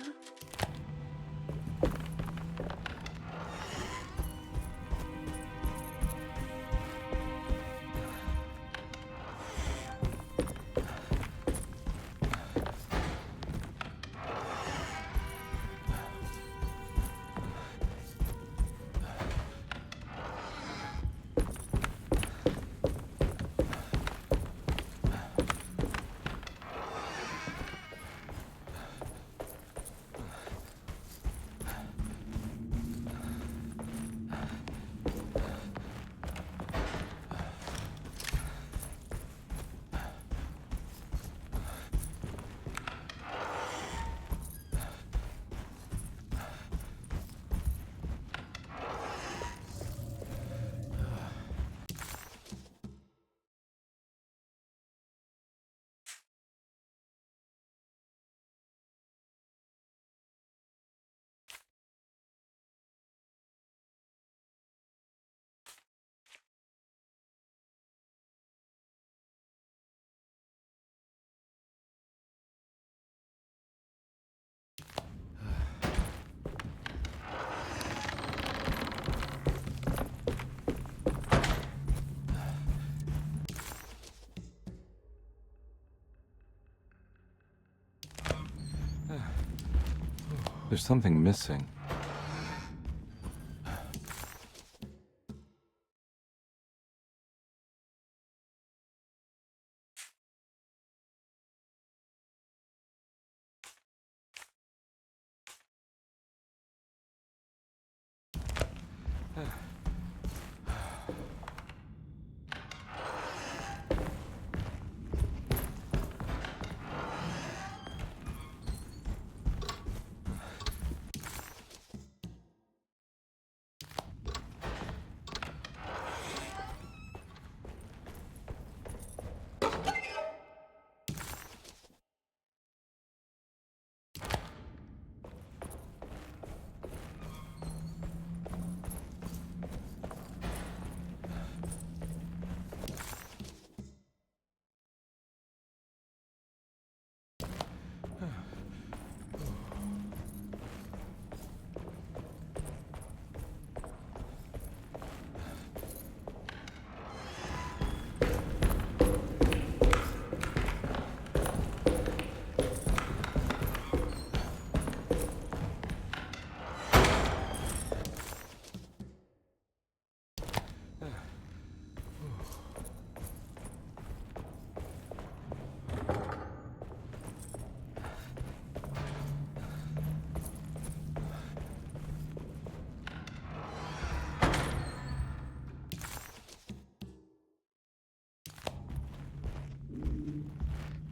There's something missing.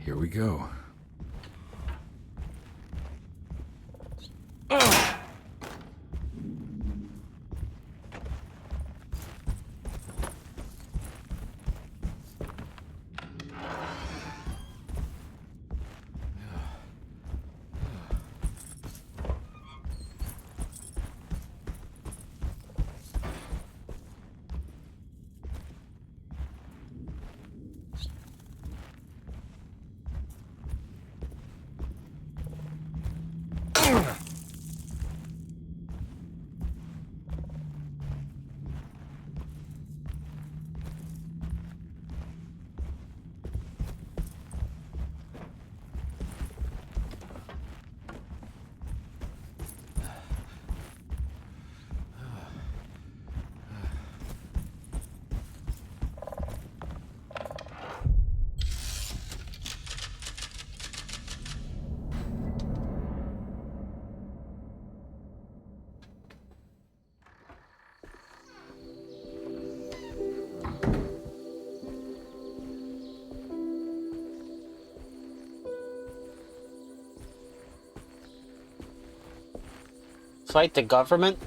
Here we go. Fight the government?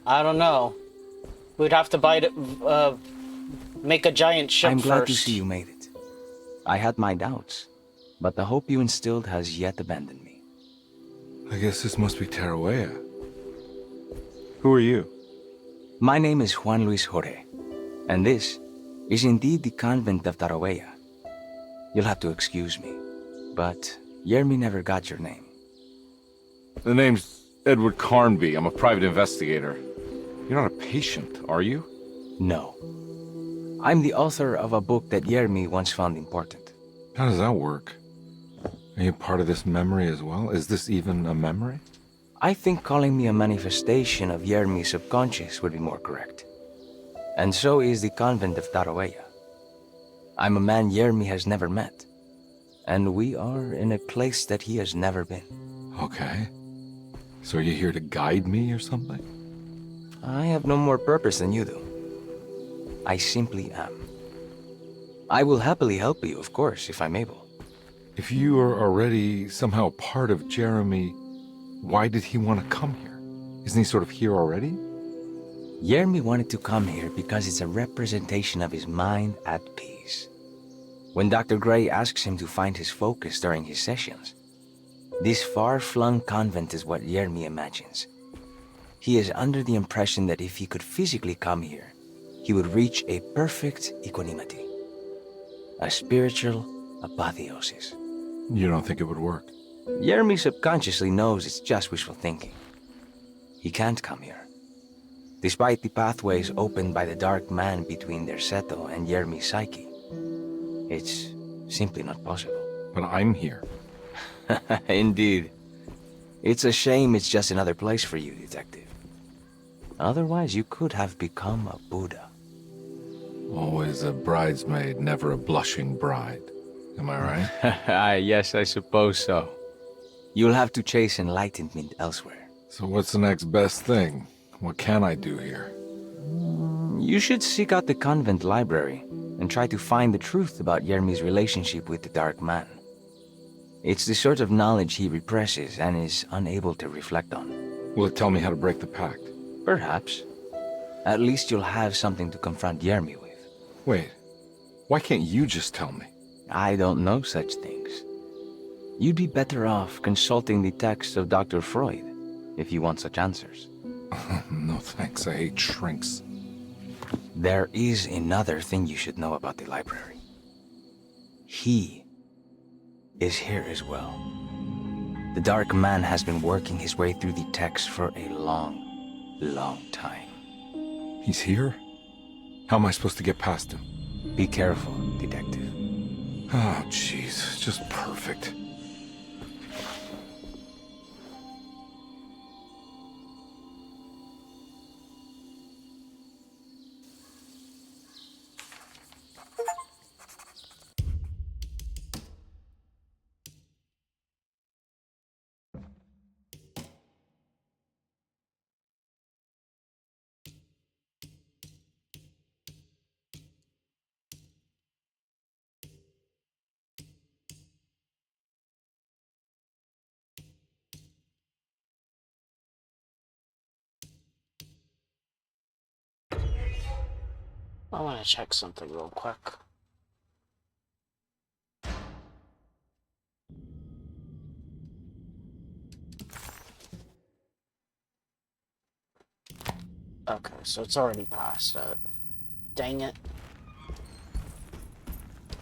I don't know. We'd have to buy it, make a giant ship I'm glad to first. see you made it. I had my doubts, but the hope you instilled has yet abandoned me. I guess this must be Tarawea. Who are you? My name is Juan Luis Jorge, and this is indeed the convent of Tarawea. You'll have to excuse me, but Jeremy never got your name. The name's Edward Carnby. I'm a private investigator. You're not a patient, are you? No. I'm the author of a book that Jeremy once found important. How does that work? Are you part of this memory as well? Is this even a memory? I think calling me a manifestation of Jeremy's subconscious would be more correct. And so is the convent of Tarawea. I'm a man Jeremy has never met, and we are in a place that he has never been. Okay. So are you here to guide me or something? I have no more purpose than you do. I simply am. I will happily help you, of course, if I'm able. If you are already somehow part of Jeremy, why did he want to come here? Isn't he sort of here already? Jeremy wanted to come here because it's a representation of his mind at peace. When Dr. Gray asks him to find his focus during his sessions, this far-flung convent is what Jeremy imagines. He is under the impression that if he could physically come here, he would reach a perfect equanimity. A spiritual apotheosis. You don't think it would work? Jeremy subconsciously knows it's just wishful thinking. He can't come here. Despite the pathways opened by the dark man between Derceto and Jeremy's psyche, it's simply not possible. But I'm here. Indeed. It's a shame it's just another place for you, Detective. Otherwise, you could have become a Buddha. Always a bridesmaid, never a blushing bride. Am I right? Yes, I suppose so. You'll have to chase enlightenment elsewhere. So what's the next best thing? What can I do here? You should seek out the convent library and try to find the truth about Jeremy's relationship with the Dark Man. It's the sort of knowledge he represses and is unable to reflect on. Will it tell me how to break the pact? Perhaps. At least you'll have something to confront Jeremy with. Wait, why can't you just tell me? I don't know such things. You'd be better off consulting the texts of Dr. Freud if you want such answers. No thanks, I hate shrinks. There is another thing you should know about the library. He is here as well. The Dark Man has been working his way through the text for a long, long time. He's here? How am I supposed to get past him? Be careful, Detective. Oh, jeez, just perfect. I want to check something real quick. Okay, so it's already past it. Dang it.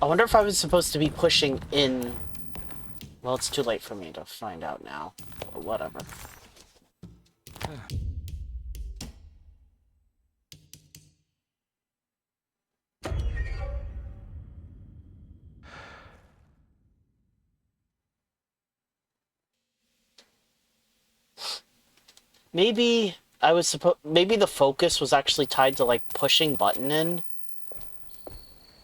I wonder if I was supposed to be pushing in... Well, it's too late for me to find out now. But whatever. Maybe I was maybe the focus was actually tied to like pushing button in.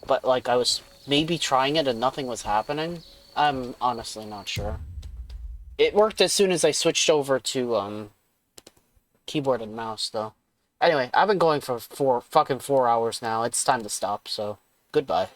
But like I was maybe trying it and nothing was happening. I'm honestly not sure. It worked as soon as I switched over to keyboard and mouse though. Anyway, I've been going for 4 hours now. It's time to stop, so goodbye.